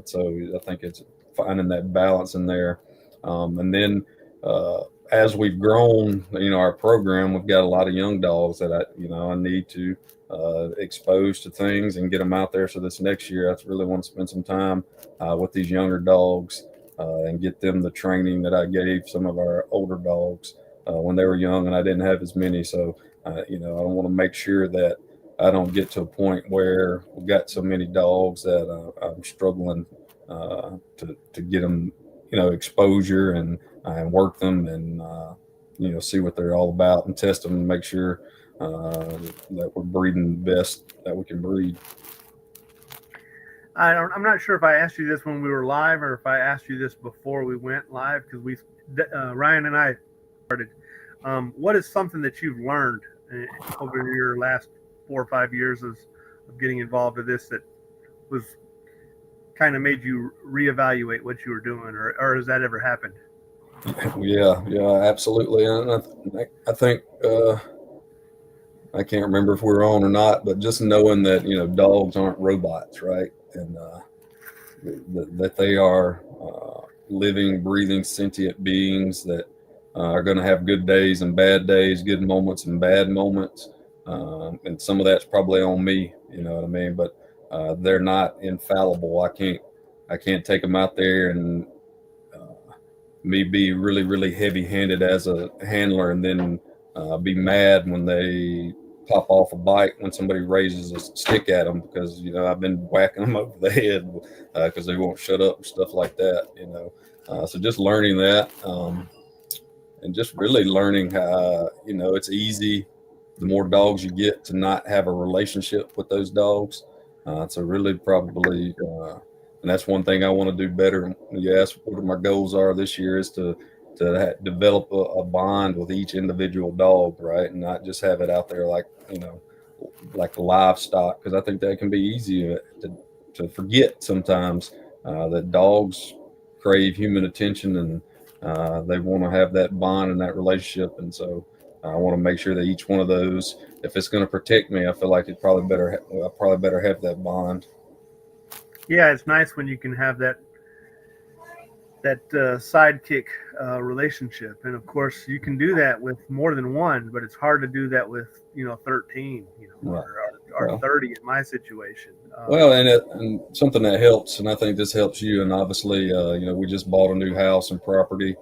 So I think it's finding that balance in there. And then as we've grown, our program, we've got a lot of young dogs that I need to expose to things and get them out there. So this next year, I really want to spend some time with these younger dogs and get them the training that I gave some of our older dogs when they were young and I didn't have as many. So, I want to make sure that I don't get to a point where we've got so many dogs that I'm struggling to get them, exposure and work them and, see what they're all about and test them and make sure that we're breeding the best that we can breed. I'm not sure if I asked you this when we were live or if I asked you this before we went live because Ryan and I started. What is something that you've learned over your last 4 or 5 years of getting involved with this that was kind of made you reevaluate what you were doing, or has that ever happened? Yeah, absolutely. And I think I can't remember if we were on or not, but just knowing that dogs aren't robots, right? And that they are living, breathing, sentient beings that are going to have good days and bad days, good moments and bad moments. And some of that's probably on me, you know what I mean? But they're not infallible. I can't take them out there and me be really, really heavy handed as a handler and then be mad when they pop off a bite when somebody raises a stick at them because, I've been whacking them over the head because they won't shut up and stuff like that. So just learning that and just really learning how, it's easy the more dogs you get to not have a relationship with those dogs. So really probably, and that's one thing I want to do better. You asked what my goals are this year is to develop a bond with each individual dog, right, and not just have it out there like livestock, because I think that can be easy to forget sometimes that dogs crave human attention and they want to have that bond and that relationship, and so I want to make sure that each one of those, if it's going to protect me, I feel like I probably better have that bond. Yeah, it's nice when you can have that sidekick relationship, and of course you can do that with more than one, but it's hard to do that with 13, Right. or Well, 30 in my situation. well, and something that helps, and I think this helps you. And obviously, we just bought a new house and property,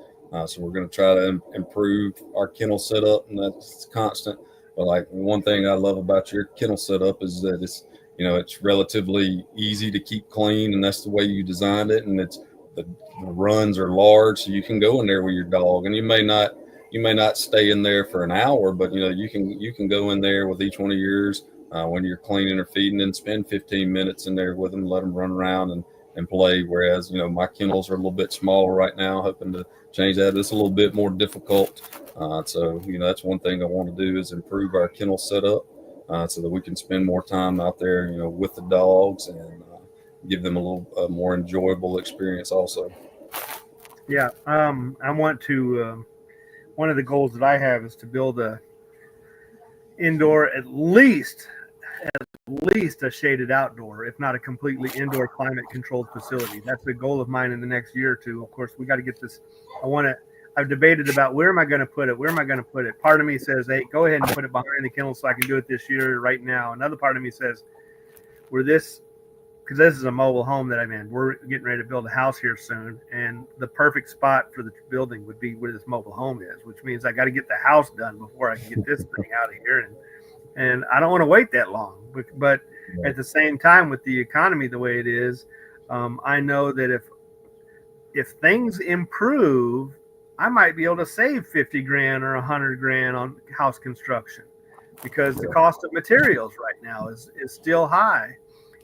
so we're going to try to improve our kennel setup, and that's constant. But like one thing I love about your kennel setup is that it's relatively easy to keep clean, and that's the way you designed it. And the runs are large, so you can go in there with your dog, and you may not stay in there for an hour, but you can go in there with each one of yours when you're cleaning or feeding and spend 15 minutes in there with them, let them run around and play. Whereas, my kennels are a little bit smaller right now, hoping to change that. It's a little bit more difficult. So, that's one thing I want to do is improve our kennel setup so that we can spend more time out there, with the dogs and give them a little more enjoyable experience also. Yeah, I want to. One of the goals that I have is to build a indoor, at least a shaded outdoor, if not a completely indoor climate controlled facility. That's the goal of mine in the next year or two. Of course, we got to get this. I want to. I've debated about where am I going to put it? Where am I going to put it? Part of me says, hey, go ahead and put it behind the kennel so I can do it this year, right now. Another part of me says, we're this, because this is a mobile home that I'm in. We're getting ready to build a house here soon, and the perfect spot for the building would be where this mobile home is, which means I got to get the house done before I can get this thing out of here. And I don't want to wait that long. But Right. at the same time, with the economy the way it is, I know that if things improve, I might be able to save 50 grand or 100 grand on house construction because the Yeah. cost of materials right now is still high.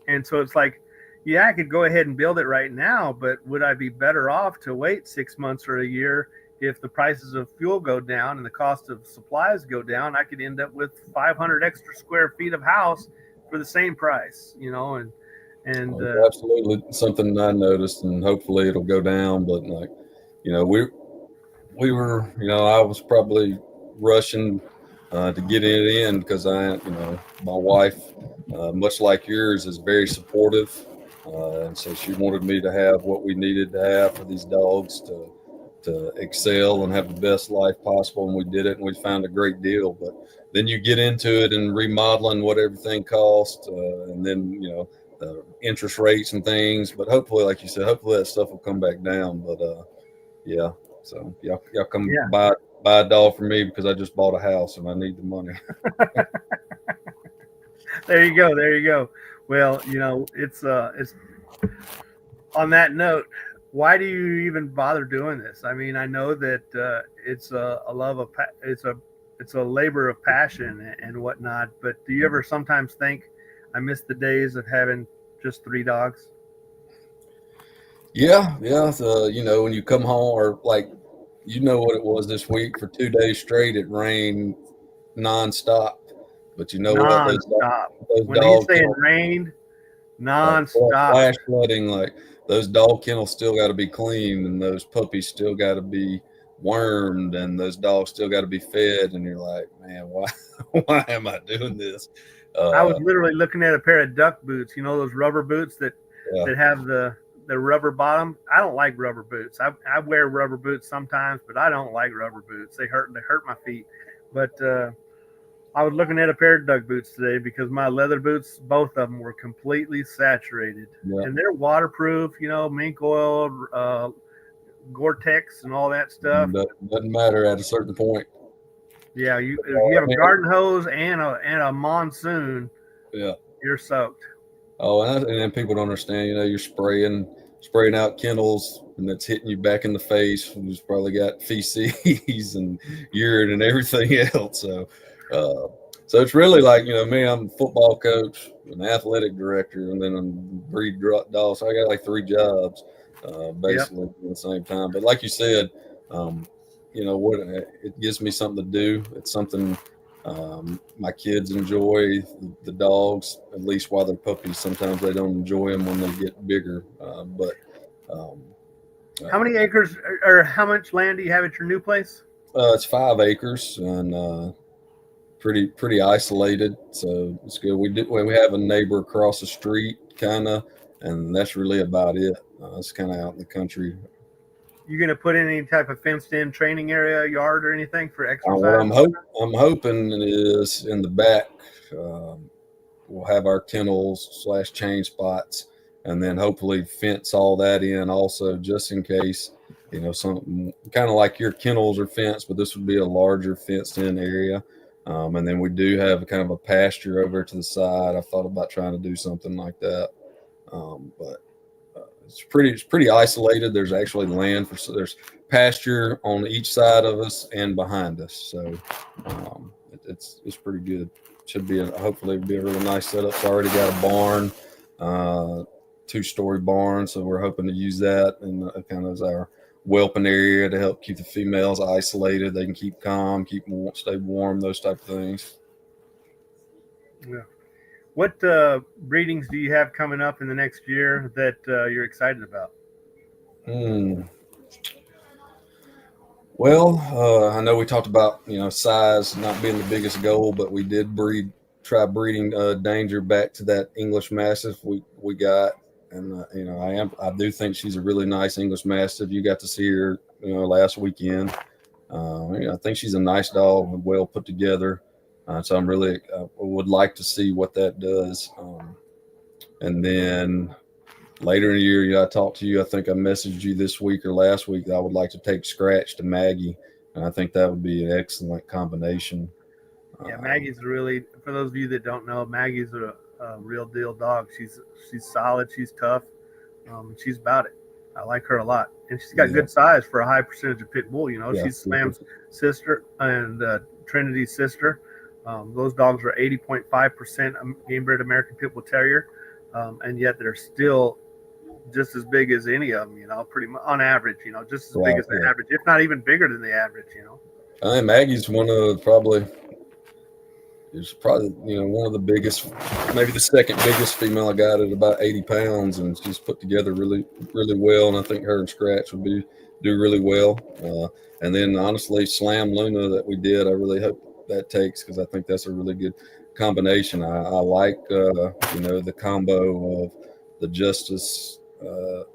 And so it's like, yeah, I could go ahead and build it right now, but would I be better off to wait 6 months or a year if the prices of fuel go down and the cost of supplies go down? I could end up with 500 extra square feet of house for the same price, and Well, it's absolutely something I noticed, and hopefully it'll go down. But like, you know, we were, I was probably rushing to get it in because my wife, much like yours, is very supportive, and so she wanted me to have what we needed to have for these dogs to excel and have the best life possible, and we did it, and we found a great deal. But then you get into it and remodeling what everything costs, and then the interest rates and things. But hopefully, like you said, hopefully that stuff will come back down. But yeah. So y'all come yeah, buy a dog for me because I just bought a house and I need the money. there you go, there you go. Well, it's on that note. Why do you even bother doing this? I mean, I know that it's a love of it's a labor of passion and whatnot. But do you ever sometimes think I miss the days of having just 3 dogs? Yeah. So, when you come home, or like, what it was this week. For 2 days straight, it rained nonstop. But you know what? Non-stop. Those When he's dog saying kennels, rained, like non-stop. flash flooding, like those dog kennels still got to be cleaned, and those puppies still got to be wormed, and those dogs still got to be fed. And you're like, man, why, why am I doing this? I was Uh, literally looking at a pair of duck boots. You know those rubber boots yeah, that have the rubber bottom. I don't like rubber boots. I wear rubber boots sometimes, but I don't like rubber boots. They hurt my feet. But I was looking at a pair of duck boots today because my leather boots, both of them, were completely saturated, yeah. and they're waterproof. You know, mink oil, Gore-Tex, and all that stuff. Doesn't matter at a certain point. Yeah, if you have a Man, garden hose and a monsoon, yeah. you're soaked. Oh, and then people don't understand. You're spraying out kennels, and that's hitting you back in the face. Who's probably got feces and urine and everything else. Uh, so it's really like, me. I'm a football coach, an athletic director, and then I'm breed dog. So I got like three jobs, Yep. basically at the same time. But like you said, um, what it gives me something to do. It's something my kids enjoy the dogs, at least while they're puppies. Sometimes they don't enjoy them when they get bigger. But um, How uh, many acres or how much land do you have at your new place? it's 5 acres, and pretty isolated. So it's good. We have a neighbor across the street, kind of, and that's really about it. It's kind of out in the country. You gonna put in any type of fenced in training area, yard, or anything for What exercise? I'm hoping is in the back. Um, we'll have our kennels / chain spots, and then hopefully fence all that in also, just in case, something kind of like your kennels are fenced, but this would be a larger fenced in area. And then we do have kind of a pasture over to the side. I thought about trying to do something like that. But it's pretty isolated. There's actually land there's pasture on each side of us and behind us, so it's pretty good. Should be hopefully be a really nice setup. It's already got a barn, 2-story barn, so we're hoping to use that and kind of as our whelping area to help keep the females isolated. They can keep calm, stay warm, those type of things. Yeah. What breedings do you have coming up in the next year that you're excited about? Hmm. Well, I know we talked about size not being the biggest goal, but we did try breeding Danger back to that English Mastiff we got, and I do think she's a really nice English Mastiff. You got to see her last weekend. I think she's a nice dog, well put together. So I'm really would like to see what that does, and then later in the year, I talked to you. I think I messaged you this week or last week that I would like to take Scratch to Maggie, and I think that would be an excellent combination. Yeah, Um, Maggie's really. For those of you that don't know, Maggie's a real deal dog. She's solid. She's tough. She's about it. I like her a lot, and she's got yeah, good size for a high percentage of pit bull. yeah, She's Slam's sister and Trinity's sister. Those dogs are 80.5% game bred American Pit Bull Terrier, and yet they're still just as big as any of them. Pretty much on average. Just as big right, as the yeah. average, if not even bigger than the average. I think Maggie's one of probably is probably one of the biggest, maybe the second biggest female I got at about 80 pounds, and she's put together really really well. And I think her and Scratch would do really well. And then honestly, Slam Luna that we did, I really hope that takes, because I think that's a really good combination. I like the combo of the Justice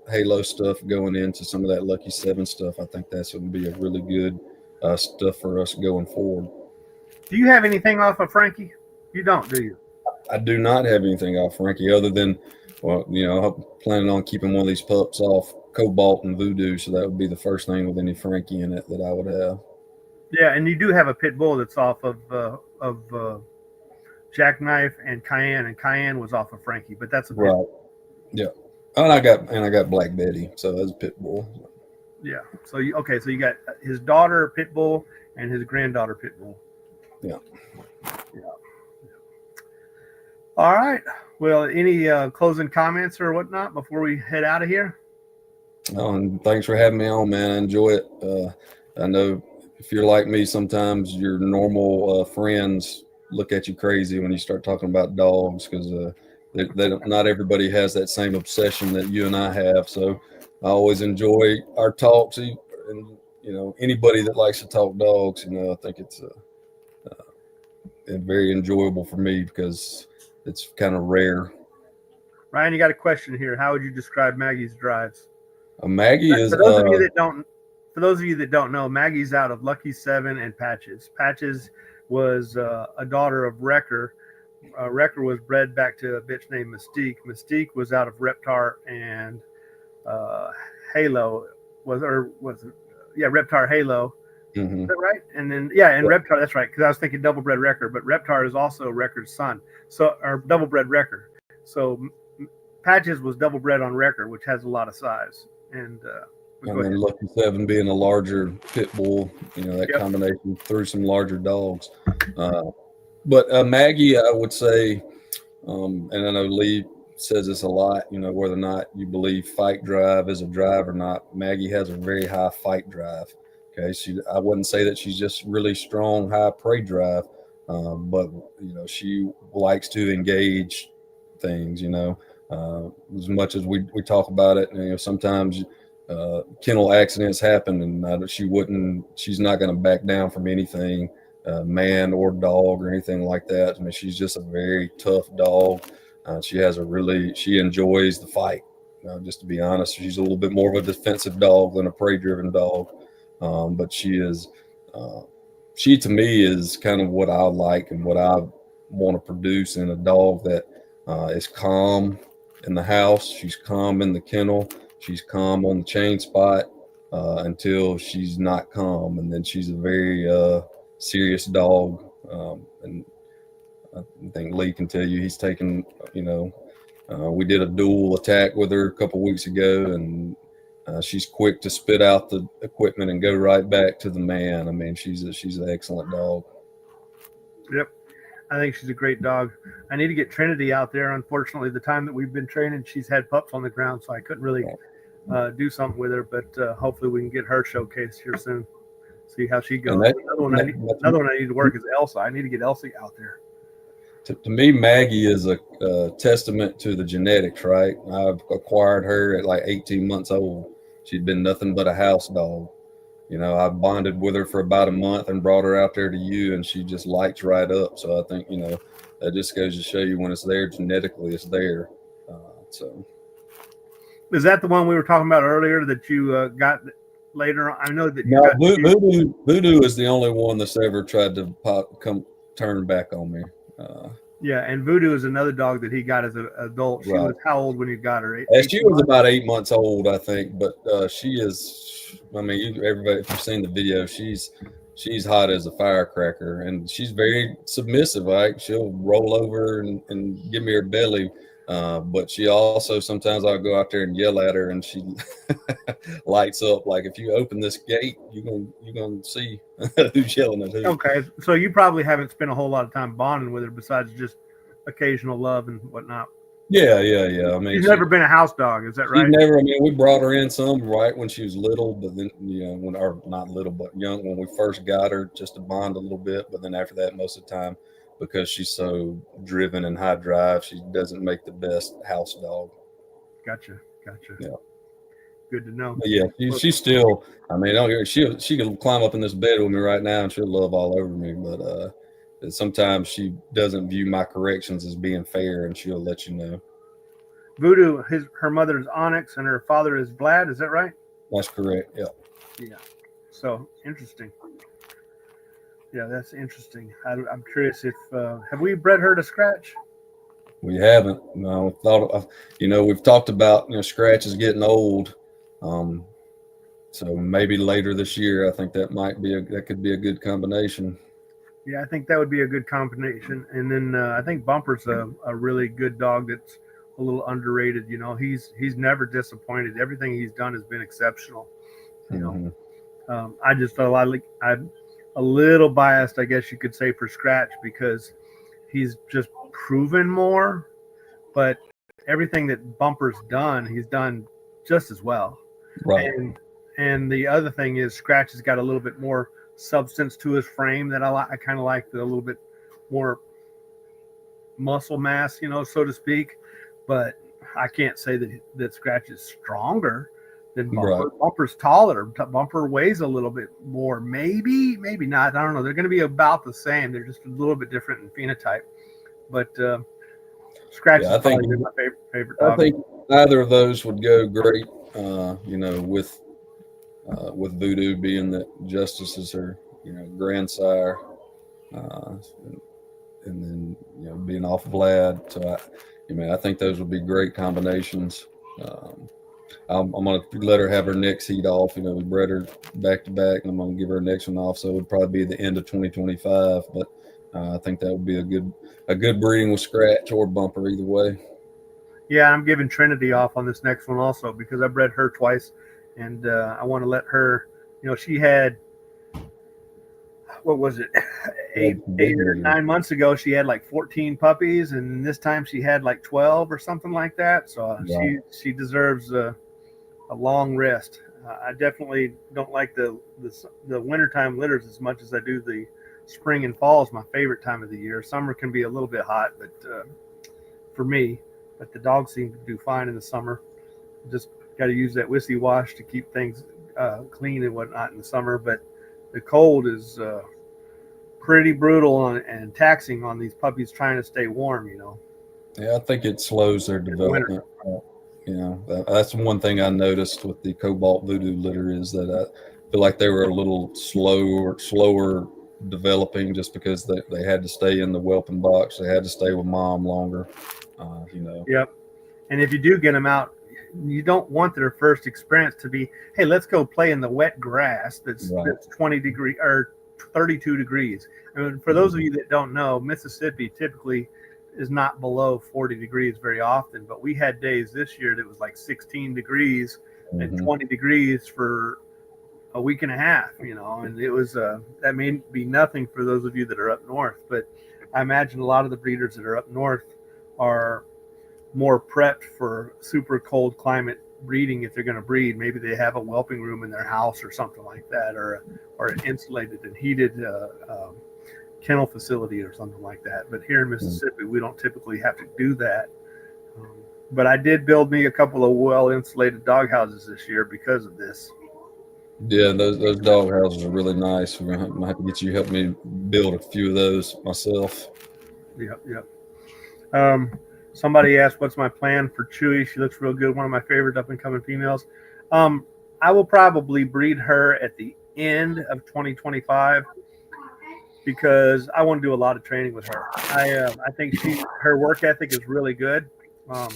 Halo stuff going into some of that Lucky 7 stuff. I think that's going to be a really good stuff for us going forward. Do you have anything off of Frankie? You don't, do you? I do not have anything off Frankie other than, well, I'm planning on keeping one of these pups off Cobalt and Voodoo, so that would be the first thing with any Frankie in it that I would have. Yeah, and you do have a pit bull that's off of Jackknife and Cayenne was off of Frankie, but that's a pit. Right. Yeah. And I got Black Betty, so that's a pit bull. Yeah. So you got his daughter pit bull and his granddaughter pit bull. Yeah. Yeah. All right. Well, any closing comments or whatnot before we head out of here? And thanks for having me on, man. I enjoy it. I know if you're like me, sometimes your normal friends look at you crazy when you start talking about dogs because not everybody has that same obsession that you and I have. So I always enjoy our talks, and anybody that likes to talk dogs, I think it's very enjoyable for me because it's kind of rare. Ryan, you got a question here. How would you describe Maggie's drives? Maggie is For those of you that don't, for those of you that don't know, Maggie's out of Lucky Seven and Patches. Patches was a daughter of Wrecker. Wrecker was bred back to a bitch named Mystique. Mystique was out of Reptar and Halo Reptar Halo. mm-hmm. Is that right? And then and Reptar, that's right, because I was thinking double bred Wrecker, but Reptar is also Wrecker's son. So or double bred Wrecker. So Patches was double bred on Wrecker, which has a lot of size. And then Lucky Seven being a larger pit bull, that combination threw some larger dogs. But Maggie, I would say, and I know Lee says this a lot, whether or not you believe fight drive is a drive or not, Maggie has a very high fight drive. Okay. I wouldn't say that she's just really strong, high prey drive, but, she likes to engage things, as much as we talk about it. Sometimes kennel accidents happen and she's not going to back down from anything, man or dog or anything like that. I mean, she's just a very tough dog. She enjoys the fight. Just to be honest, she's a little bit more of a defensive dog than a prey-driven dog. But she to me is kind of what I like and what I want to produce in a dog that is calm in the house. She's calm in the kennel. She's calm on the chain spot until she's not calm, and then she's a very serious dog. And I think Lee can tell you he's taken. We did a dual attack with her a couple weeks ago, and she's quick to spit out the equipment and go right back to the man. I mean, she's an excellent dog. Yep. I think she's a great dog. I need to get Trinity out there. Unfortunately, the time that we've been training, she's had pups on the ground, so I couldn't really do something with her. But hopefully, we can get her showcased here soon. See how she goes. Another one I need to work is Elsa. I need to get Elsa out there. To me, Maggie is a testament to the genetics, right? I've acquired her at like 18 months old. She'd been nothing but a house dog. I bonded with her for about a month and brought her out there to you, and she just lights right up. So I think, that just goes to show you when it's there genetically, it's there. So, is that the one we were talking about earlier that you got later on? I know that Voodoo is the only one that's ever tried to turn back on me. And Voodoo is another dog that he got as an adult. She was how old when you got her? She was about 8 months old, I think. But she is. I mean, everybody, if you've seen the video, she's hot as a firecracker, and she's very submissive. Like she'll roll over and give me her belly. But she also sometimes I'll go out there and yell at her, and she lights up. Like if you open this gate, you're gonna see who's yelling at who. Okay, so you probably haven't spent a whole lot of time bonding with her besides just occasional love and whatnot. Yeah. I mean, she's never been a house dog, is that right? Never. I mean, we brought her in some right when she was little, but then or not little, but young when we first got her, just to bond a little bit. But then after that, most of the time, because she's so driven and high drive, she doesn't make the best house dog. Gotcha. Yeah. Good to know. But yeah, she's still. I mean, she can climb up in this bed with me right now, and she'll love all over me. But sometimes she doesn't view my corrections as being fair, and she'll let you know. Voodoo, her mother is Onyx, and her father is Vlad. Is that right? That's correct. Yeah. Yeah. So interesting. Yeah, that's interesting. I'm curious if have we bred her to Scratch? We haven't. No, we've talked about Scratch is getting old, so maybe later this year. I think that could be a good combination. Yeah, I think that would be a good combination. And then I think Bumper's a really good dog that's a little underrated. He's never disappointed. Everything he's done has been exceptional. I just feel like I'm a little biased, I guess you could say, for Scratch because he's just proven more. But everything that Bumper's done, he's done just as well. Right. And the other thing is Scratch has got a little bit more substance to his frame that I kind of like, the little bit more muscle mass, so to speak. But I can't say that Scratch is stronger than Right. Bumper. Bumper's taller. Bumper weighs a little bit more. Maybe not. I don't know. They're going to be about the same. They're just a little bit different in phenotype. But Scratch Yeah, has probably been my favorite I dog. think either of those would go great. With Voodoo being that Justice is her, grandsire, uh, and then being off Vlad. So I think those would be great combinations. Um, I'm gonna let her have her next heat off. We bred her back to back, and I'm gonna give her next one off. So it would probably be the end of 2025. But I think that would be a good breeding with Scratch or Bumper either way. Yeah, I'm giving Trinity off on this next one also because I bred her twice, and I want to let her. She had, what was it, eight, Big 8 or 9 months ago? She had like 14 puppies, and this time she had like 12 or something like that. So Right. she deserves a long rest. I definitely don't like the wintertime litters as much as I do the spring and fall. Is my favorite time of the year. Summer can be a little bit hot, but for me, but the dogs seem to do fine in the summer. Just got to use that whiskey wash to keep things clean and whatnot in the summer. But the cold is pretty brutal and taxing on these puppies trying to stay warm. Yeah, I think it slows their In the winter. development. That's one thing I noticed with the Cobalt Voodoo litter is that I feel like they were a little slower developing just because they had to stay in the whelping box. They had to stay with mom longer. You know. Yep. And if you do get them out, you don't want their first experience to be, hey, let's go play in the wet grass Right. that's 20 degree or 32 degrees. I mean, for those of you that don't know, Mississippi typically is not below 40 degrees very often, but we had days this year that was like 16 degrees and Mm-hmm. 20 degrees for a week and a half, and it was that may be nothing for those of you that are up north, but I imagine a lot of the breeders that are up north are more prepped for super cold climate breeding if they're going to breed. Maybe they have a whelping room in their house or something like that, or an insulated and heated kennel facility or something like that. But here in Mississippi, we don't typically have to do that. But I did build me a couple of well insulated dog houses this year because of this. Yeah, those dog houses are really nice. We're gonna have to get you to help me build a few of those myself. Yep. Somebody asked, "What's my plan for Chewy?" She looks real good. One of my favorite up and coming females. Um, I will probably breed her at the end of 2025 because I want to do a lot of training with her. I think her work ethic is really good. Um,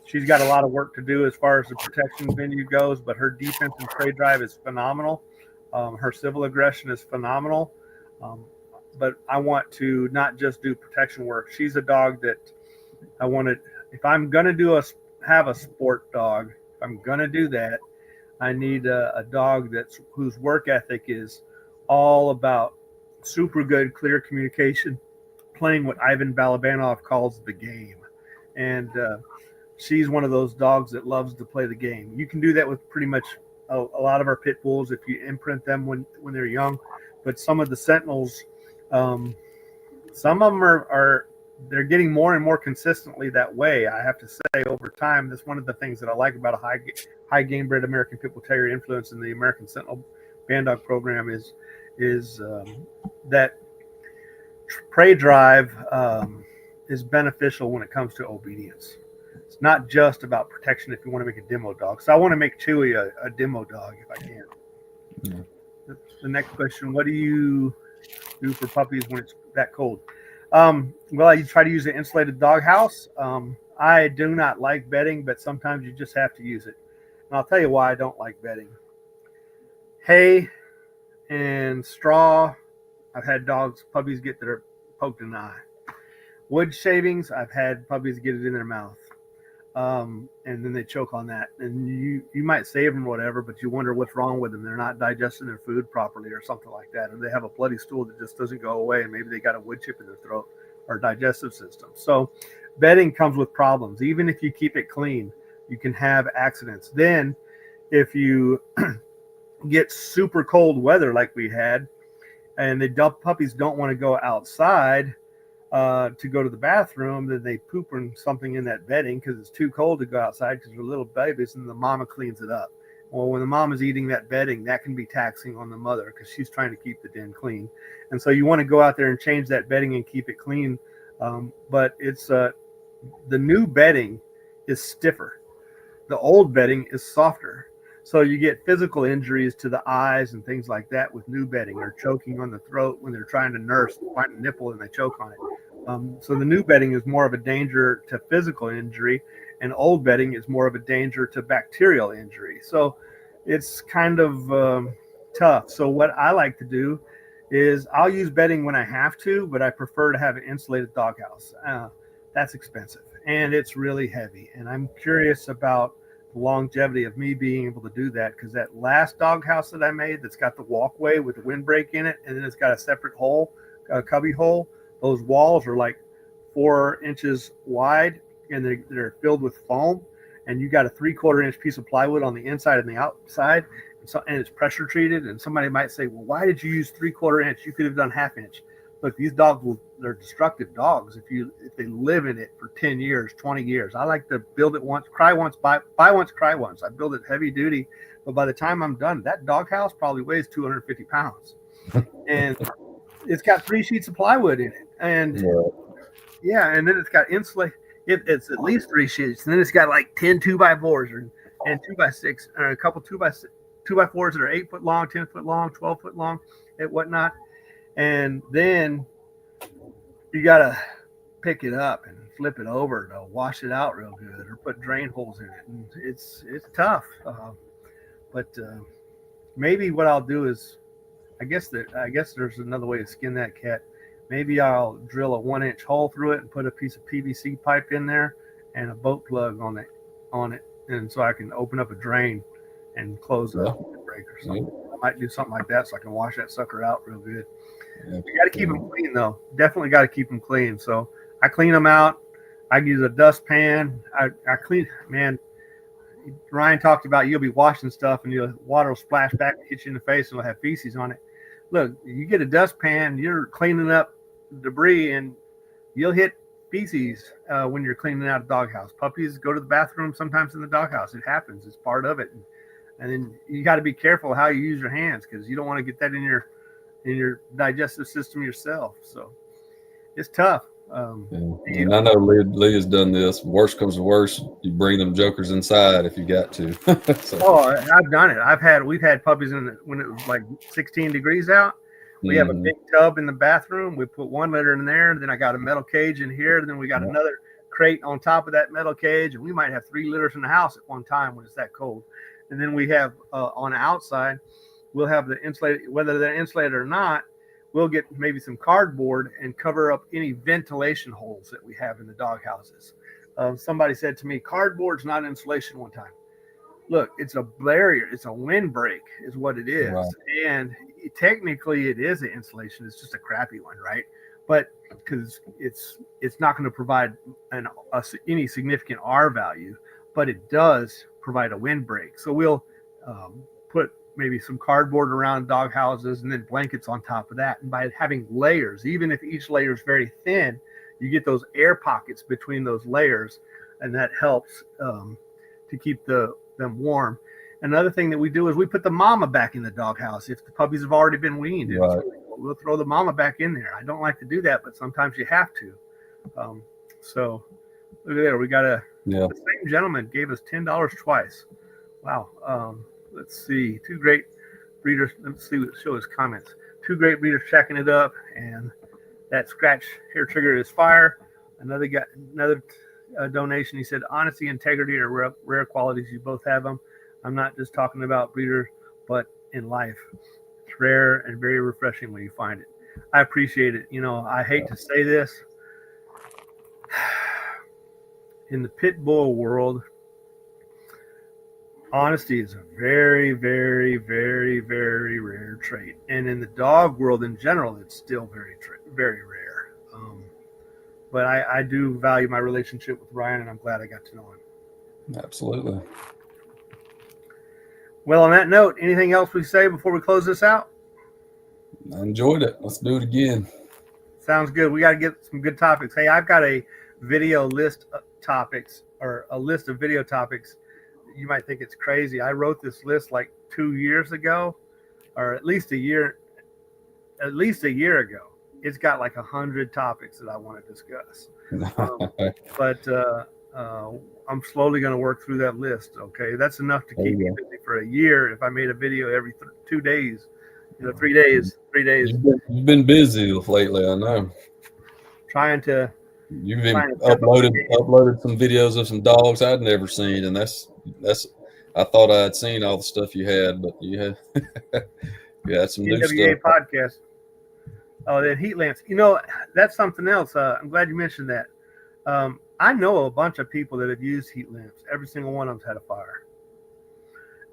she's got a lot of work to do as far as the protection venue goes, but her defense and prey drive is phenomenal. Her civil aggression is phenomenal. Um, but I want to not just do protection work. She's a dog that I wanted. If I'm gonna have a sport dog, if I'm gonna do that, I need a dog whose work ethic is all about super good, clear communication, playing what Ivan Balabanov calls the game, and she's one of those dogs that loves to play the game. You can do that with pretty much a lot of our pit bulls if you imprint them when they're young, but some of the sentinels, some of them are they're getting more and more consistently that way. I have to say, over time, that's one of the things that I like about a high game bred American Pit Bull Terrier influence in the American Sentinel Band Dog program is that prey drive is beneficial when it comes to obedience. It's not just about protection if you want to make a demo dog. So I want to make Chewy a demo dog if I can. Yeah. The next question: what do you do for puppies when it's that cold? Well, I try to use an insulated dog house. I do not like bedding, but sometimes you just have to use it. And I'll tell you why I don't like bedding. Hay and straw, I've had puppies get that are poked in the eye. Wood shavings, I've had puppies get it in their mouth. And then they choke on that. And you might save them or whatever, but you wonder what's wrong with them. They're not digesting their food properly or something like that. Or they have a bloody stool that just doesn't go away, and maybe they got a wood chip in their throat or digestive system. So bedding comes with problems. Even if you keep it clean, you can have accidents. Then if you get super cold weather like we had, and the puppies don't want to go outside to go to the bathroom, then they poop or something in that bedding because it's too cold to go outside because they're little babies, and the mama cleans it up. Well, when the mom is eating that bedding, that can be taxing on the mother because she's trying to keep the den clean. And so you want to go out there and change that bedding and keep it clean. But it's the new bedding is stiffer. The old bedding is softer. So you get physical injuries to the eyes and things like that with new bedding, or choking on the throat when they're trying to nurse, find a nipple and they choke on it. So the new bedding is more of a danger to physical injury, and old bedding is more of a danger to bacterial injury. So it's kind of tough. So what I like to do is I'll use bedding when I have to, but I prefer to have an insulated doghouse. That's expensive and it's really heavy. And I'm curious about the longevity of me being able to do that, because that last doghouse that I made that's got the walkway with the windbreak in it, and then it's got a separate hole, a cubby hole. Those walls are like 4 inches wide, and they're filled with foam. And you got a 3/4 inch piece of plywood on the inside and the outside, and it's pressure treated. And somebody might say, "Well, why did you use 3/4 inch? You could have done 1/2 inch." Look, these dogs they're destructive dogs if they live in it for 10 years, 20 years. I like to build it once, cry once, buy once, cry once. I build it heavy duty, but by the time I'm done, that doghouse probably weighs 250 pounds, and it's got 3 sheets of plywood in it, and yeah, and then it's got insulate. It's at least 3 sheets, and then it's got like 10 2x4s and 2x6, and a couple 2x4s that are 8 foot long, 10 foot long, 12 foot long, and whatnot. And then you gotta pick it up and flip it over to wash it out real good, or put drain holes in it. And it's tough, but maybe what I'll do is, I guess there's another way to skin that cat. Maybe I'll drill a 1-inch hole through it and put a piece of PVC pipe in there and a boat plug on it, and so I can open up a drain and close a break or something. I might do something like that so I can wash that sucker out real good. You got to keep them clean, though. Definitely got to keep them clean. So I clean them out. I use a dustpan. I clean. Man, Ryan talked about you'll be washing stuff and your water will splash back and hit you in the face and it'll have feces on it. Look, you get a dustpan, you're cleaning up debris, and you'll hit feces when you're cleaning out a doghouse. Puppies go to the bathroom sometimes in the doghouse. It happens. It's part of it. And then you got to be careful how you use your hands, because you don't want to get that in your digestive system yourself. So it's tough. And I know Lee has done this. Worst comes to worst, you bring them jokers inside if you got to. So. Oh, I've done it. We've had puppies when it was like 16 degrees out. We have a big tub in the bathroom. We put 1 litter in there. And then I got a metal cage in here. And then we got another crate on top of that metal cage. And we might have 3 litters in the house at one time when it's that cold. And then we have on the outside, we'll have the insulated, whether they're insulated or not, we'll get maybe some cardboard and cover up any ventilation holes that we have in the dog houses. Somebody said to me, cardboard's not insulation one time. Look, it's a barrier. It's a windbreak is what it is. Right. And technically it is an insulation. It's just a crappy one, right? But because it's not going to provide any significant R value, but it does provide a windbreak. So we'll put maybe some cardboard around dog houses and then blankets on top of that. And by having layers, even if each layer is very thin, you get those air pockets between those layers, and that helps to keep them warm. Another thing that we do is we put the mama back in the doghouse if the puppies have already been weaned. Right. We'll throw the mama back in there. I don't like to do that, but sometimes you have to. So look at there. We got the same gentleman gave us $10 twice. Wow. Let's see. 2 great breeders. Let's see. Show his comments. 2 great breeders checking it up, and that scratch hair trigger is fire. Another donation. He said, honesty, integrity are rare qualities. You both have them. I'm not just talking about breeder, but in life. It's rare and very refreshing when you find it. I appreciate it. I hate to say this. In the pit bull world, honesty is a very, very, very, very rare trait. And in the dog world in general, it's still very, very rare. But I do value my relationship with Ryan, and I'm glad I got to know him. Absolutely. Well, on that note, anything else we say before we close this out? I enjoyed it. Let's do it again. Sounds good. We got to get some good topics. Hey, I've got a video list of topics, or a list of video topics. You might think it's crazy. I wrote this list like 2 years ago, or at least a year ago. It's got like 100 topics that I want to discuss. But I'm slowly going to work through that list. Okay, that's enough to keep me busy for a year. If I made a video every 2 days, 3 days. You've been busy lately, I know. Trying to. You've been uploaded some videos of some dogs I'd never seen, and that's. I thought I had seen all the stuff you had, but you had some new NWA stuff. podcast. Oh, then heat lamps. That's something else. I'm glad you mentioned that. I know a bunch of people that have used heat lamps. Every single one of them's had a fire.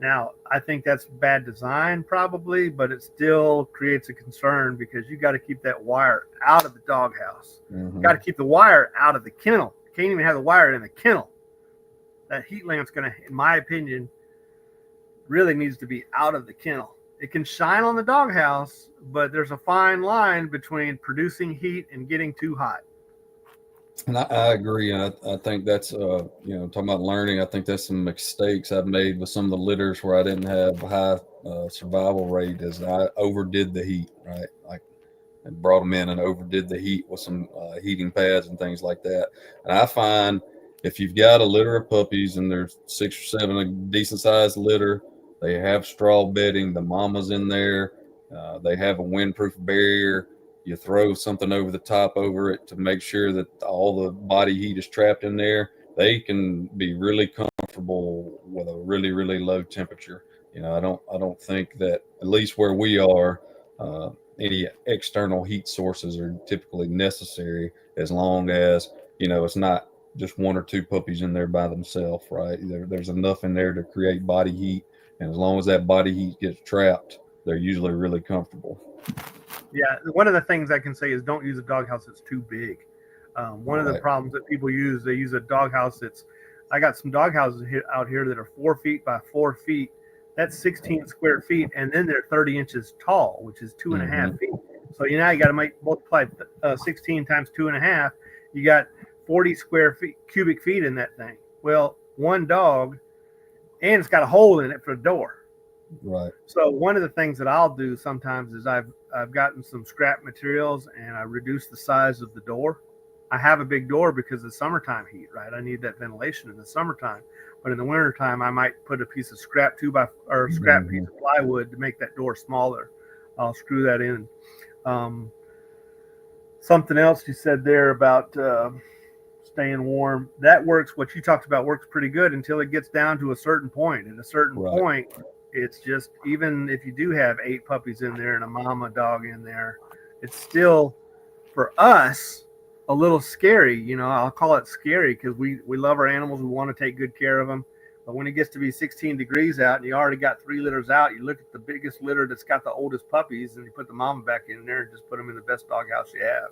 Now, I think that's bad design probably, but it still creates a concern because you got to keep that wire out of the doghouse. Mm-hmm. You got to keep the wire out of the kennel. You can't even have the wire in the kennel. That heat lamp's going to, in my opinion, really needs to be out of the kennel. It can shine on the doghouse, but there's a fine line between producing heat and getting too hot. And I agree, and I think that's talking about learning. I think that's some mistakes I've made with some of the litters where I didn't have high survival rate, as I overdid the heat, right? Like I brought them in and overdid the heat with some heating pads and things like that. And I find if you've got a litter of puppies and there's 6 or 7, a decent sized litter, they have straw bedding, the mama's in there, they have a windproof barrier. You throw something over the top over it to make sure that all the body heat is trapped in there. They can be really comfortable with a really, really low temperature. I don't think that, at least where we are, any external heat sources are typically necessary, as long as it's not just 1 or 2 puppies in there by themselves, right? There's enough in there to create body heat, and as long as that body heat gets trapped, they're usually really comfortable. Yeah, one of the things I can say is don't use a doghouse that's too big. One of the problems that people use, they use a doghouse I got some doghouses out here that are 4 feet by 4 feet. That's 16 square feet, and then they're 30 inches tall, which is 2.5 feet. So you got to multiply 16 times 2.5. You got 40 cubic feet in that thing. Well, one dog, and it's got a hole in it for the door. Right. So one of the things that I'll do sometimes is I've gotten some scrap materials and I reduce the size of the door. I have a big door because of the summertime heat, right? I need that ventilation in the summertime. But in the wintertime, I might put a piece of scrap piece of plywood to make that door smaller. I'll screw that in. Something else you said there about staying warm, that works. What you talked about works pretty good until it gets down to a certain point. At a certain point, it's just, even if you do have 8 puppies in there and a mama dog in there, it's still, for us, a little scary. I'll call it scary because we love our animals. We want to take good care of them. But when it gets to be 16 degrees out and you already got 3 litters out, you look at the biggest litter that's got the oldest puppies and you put the mama back in there and just put them in the best doghouse you have.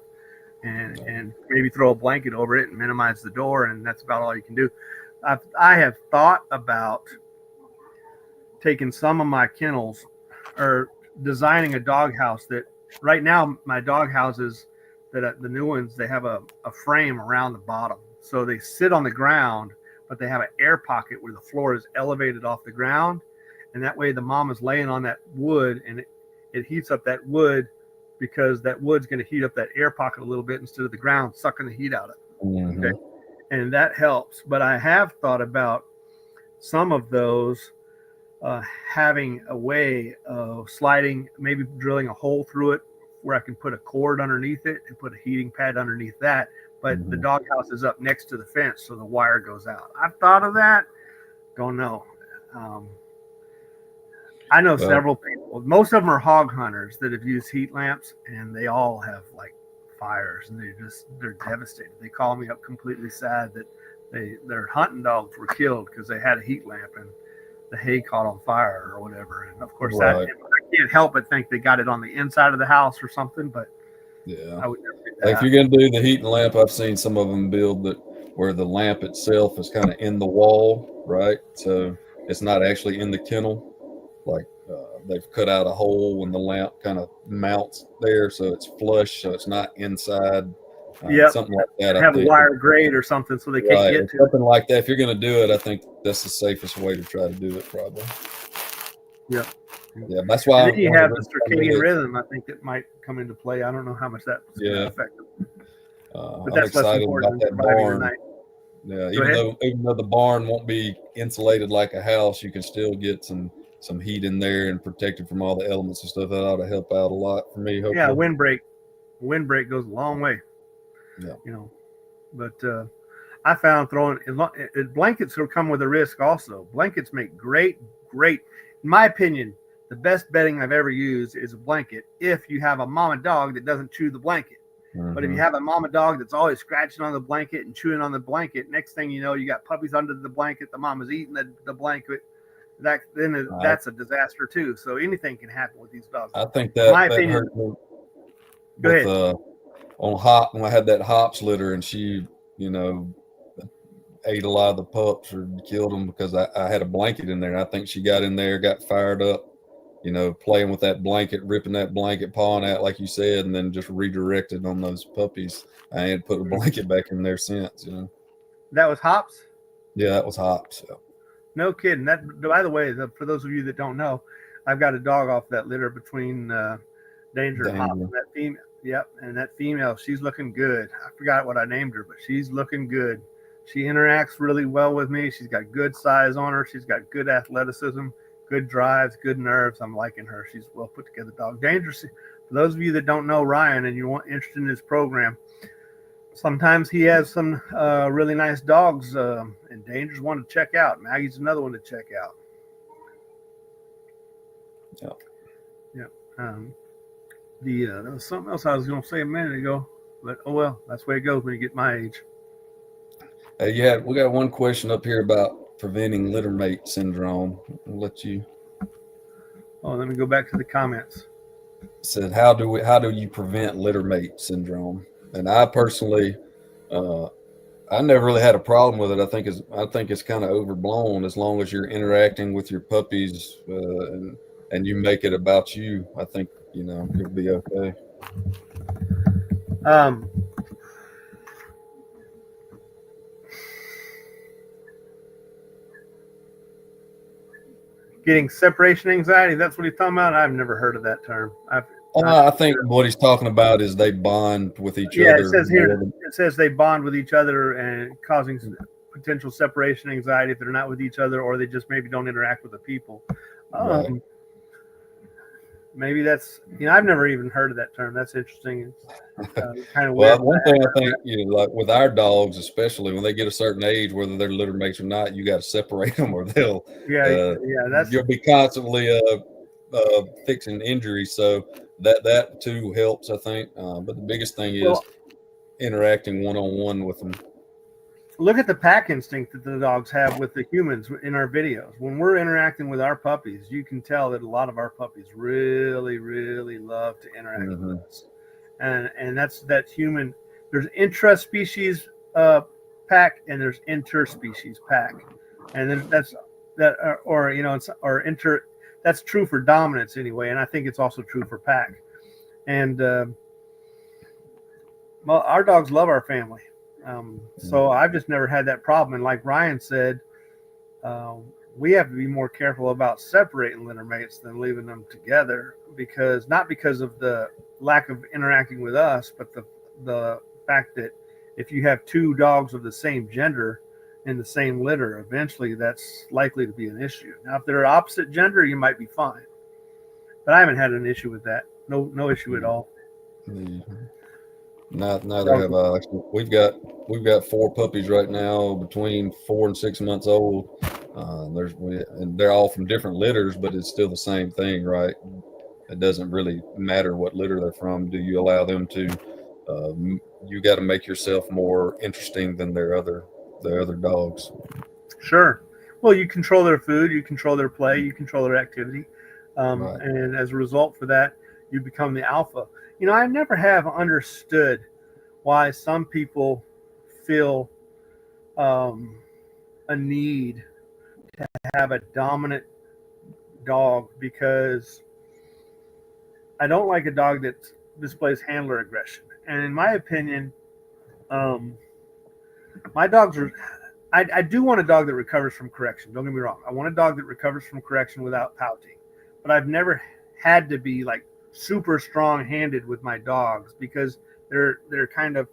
And maybe throw a blanket over it and minimize the door, and that's about all you can do. I have thought about taking some of my kennels or designing a doghouse that, right now my dog houses that the new ones, they have a frame around the bottom, so they sit on the ground, but they have an air pocket where the floor is elevated off the ground, and that way the mama's laying on that wood and it heats up that wood, because that wood's going to heat up that air pocket a little bit instead of the ground sucking the heat out of it. Mm-hmm. Okay? And that helps. But I have thought about some of those having a way of sliding, maybe drilling a hole through it where I can put a cord underneath it and put a heating pad underneath that. But the doghouse is up next to the fence, so the wire goes out. I've thought of that. Don't know. I know several people. Most of them are hog hunters that have used heat lamps, and they all have like fires, and they're devastated. They call me up completely sad that their hunting dogs were killed because they had a heat lamp and the hay caught on fire or whatever. And of course, I can't help but think they got it on the inside of the house or something. But yeah, I would never do that. Like if you're gonna do the heating lamp, I've seen some of them build that where the lamp itself is kind of in the wall, right? So it's not actually in the kennel. like they've cut out a hole when the lamp kind of mounts there, so it's flush, so it's not inside. Yep. Something like that. I Have a think. wire grate or something so they can't Right, get to it. something like that. If you're going to do it, I think that's the safest way to try to do it, probably. Yep. Yeah, that's why. And then you one of have the the reasons I made circadian it- rhythm. I think that might come into play. I don't know how much that's going to Yeah. affect them. But I'm that's less excited important about than that surviving the barn. night. Yeah, Go ahead. even though the barn won't be insulated like a house, you can still get some heat in there and protect it from all the elements and stuff. That ought to help out a lot for me. Hopefully. Yeah, windbreak goes a long way. Yeah. You know, but I found throwing blankets will come with a risk also. Blankets make great, in my opinion, the best bedding I've ever used is a blanket if you have a mama dog that doesn't chew the blanket. Mm-hmm. But if you have a mama dog that's always scratching on the blanket and chewing on the blanket, next thing you know, you got puppies under the blanket, the mama's eating the blanket. That's a disaster too. So anything can happen with these dogs. I think that opinion, hurt me go with ahead. On Hop when I had that hops litter and she, ate a lot of the pups or killed them because I had a blanket in there. And I think she got in there, got fired up, playing with that blanket, ripping that blanket, pawing out like you said, and then just redirected on those puppies. I had put a blanket back in there since. That was Hops? Yeah, that was Hops. Yeah. No kidding. That, by the way, for those of you that don't know, I've got a dog off that litter between Danger and Hops. And that female, yep, and that female, she's looking good. I forgot what I named her, but she's looking good. She interacts really well with me. She's got good size on her. She's got good athleticism, good drives, good nerves. I'm liking her. She's a well put together dog. Danger, for those of you that don't know Ryan and you're interested in his program, sometimes he has some really nice dogs, and Danger's one to check out. Maggie's another one to check out. Yeah. There was something else I was going to say a minute ago, but oh well, that's the way it goes when you get my age. We got one question up here about preventing littermate syndrome. I'll let you. Oh, let me go back to the comments. It said, how do you prevent littermate syndrome? And I personally, I never really had a problem with it. I think it's kind of overblown as long as you're interacting with your puppies and you make it about you. I think you'll be okay. Getting separation anxiety, that's what he's talking about? I've never heard of that term. I think what he's talking about is they bond with each other. Yeah, it says here, it says they bond with each other and causing potential separation anxiety if they're not with each other or they just maybe don't interact with the people. Right. Maybe that's, I've never even heard of that term. That's interesting. It's kind of well, weird. One thing I think, like with our dogs, especially when they get a certain age, whether they're litter mates or not, you got to separate them or you'll be constantly fixing injuries. So that too helps, I think. But the biggest thing is interacting one-on-one with them. Look at the pack instinct that the dogs have with the humans in our videos. When we're interacting with our puppies, you can tell that a lot of our puppies really, really love to interact with us. And that's that human. There's intraspecies pack and there's interspecies pack, and then that's true for dominance anyway. And I think it's also true for pack. And our dogs love our family. So I've just never had that problem. And like Ryan said, we have to be more careful about separating litter mates than leaving them together not because of the lack of interacting with us, but the fact that if you have two dogs of the same gender in the same litter, eventually that's likely to be an issue. Now, if they're opposite gender, you might be fine. But I haven't had an issue with that. No issue at all. Mm-hmm. Neither have I. We've got 4 puppies right now between 4 and 6 months old. And they're all from different litters, but it's still the same thing, right? It doesn't really matter what litter they're from. Do you allow them to? You got to make yourself more interesting than their other dogs. Sure. Well, you control their food, you control their play, you control their activity, Right. And as a result for that, you become the alpha. I never have understood why some people feel a need to have a dominant dog because I don't like a dog that displays handler aggression. And in my opinion, my dogs are. I do want a dog that recovers from correction. Don't get me wrong. I want a dog that recovers from correction without pouting. But I've never had to be like super strong-handed with my dogs because they're kind of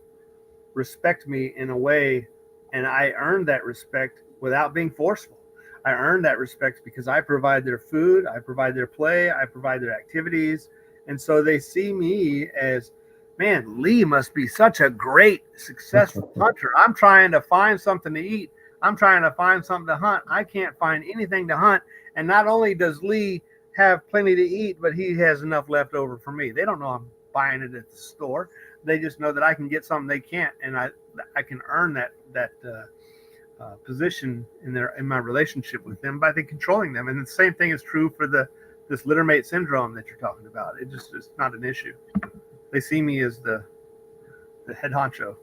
respect me in a way, and I earn that respect without being forceful. I earn that respect because I provide their food, I provide their play, I provide their activities, and so they see me as, man, Lee must be such a great, successful hunter. I'm trying to find something to eat. I'm trying to find something to hunt. I can't find anything to hunt. And not only does Lee have plenty to eat, but he has enough left over for me. They don't know I'm buying it at the store. They just know that I can get something they can't, and I can earn that position in my relationship with them by controlling them. And the same thing is true for this littermate syndrome that you're talking about. It's not an issue. They see me as the head honcho.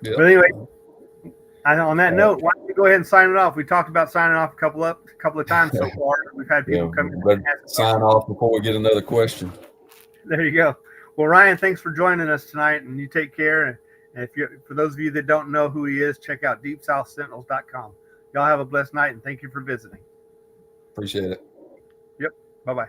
Yep. But anyway, on that note, why don't we go ahead and sign it off? We talked about signing off a couple of times so far. We've had people come in and ask sign off before we get another question. There you go. Well, Ryan, thanks for joining us tonight, and you take care. And for those of you that don't know who he is, check out deepsouthsentinels.com. Y'all have a blessed night, and thank you for visiting. Appreciate it. Yep. Bye-bye.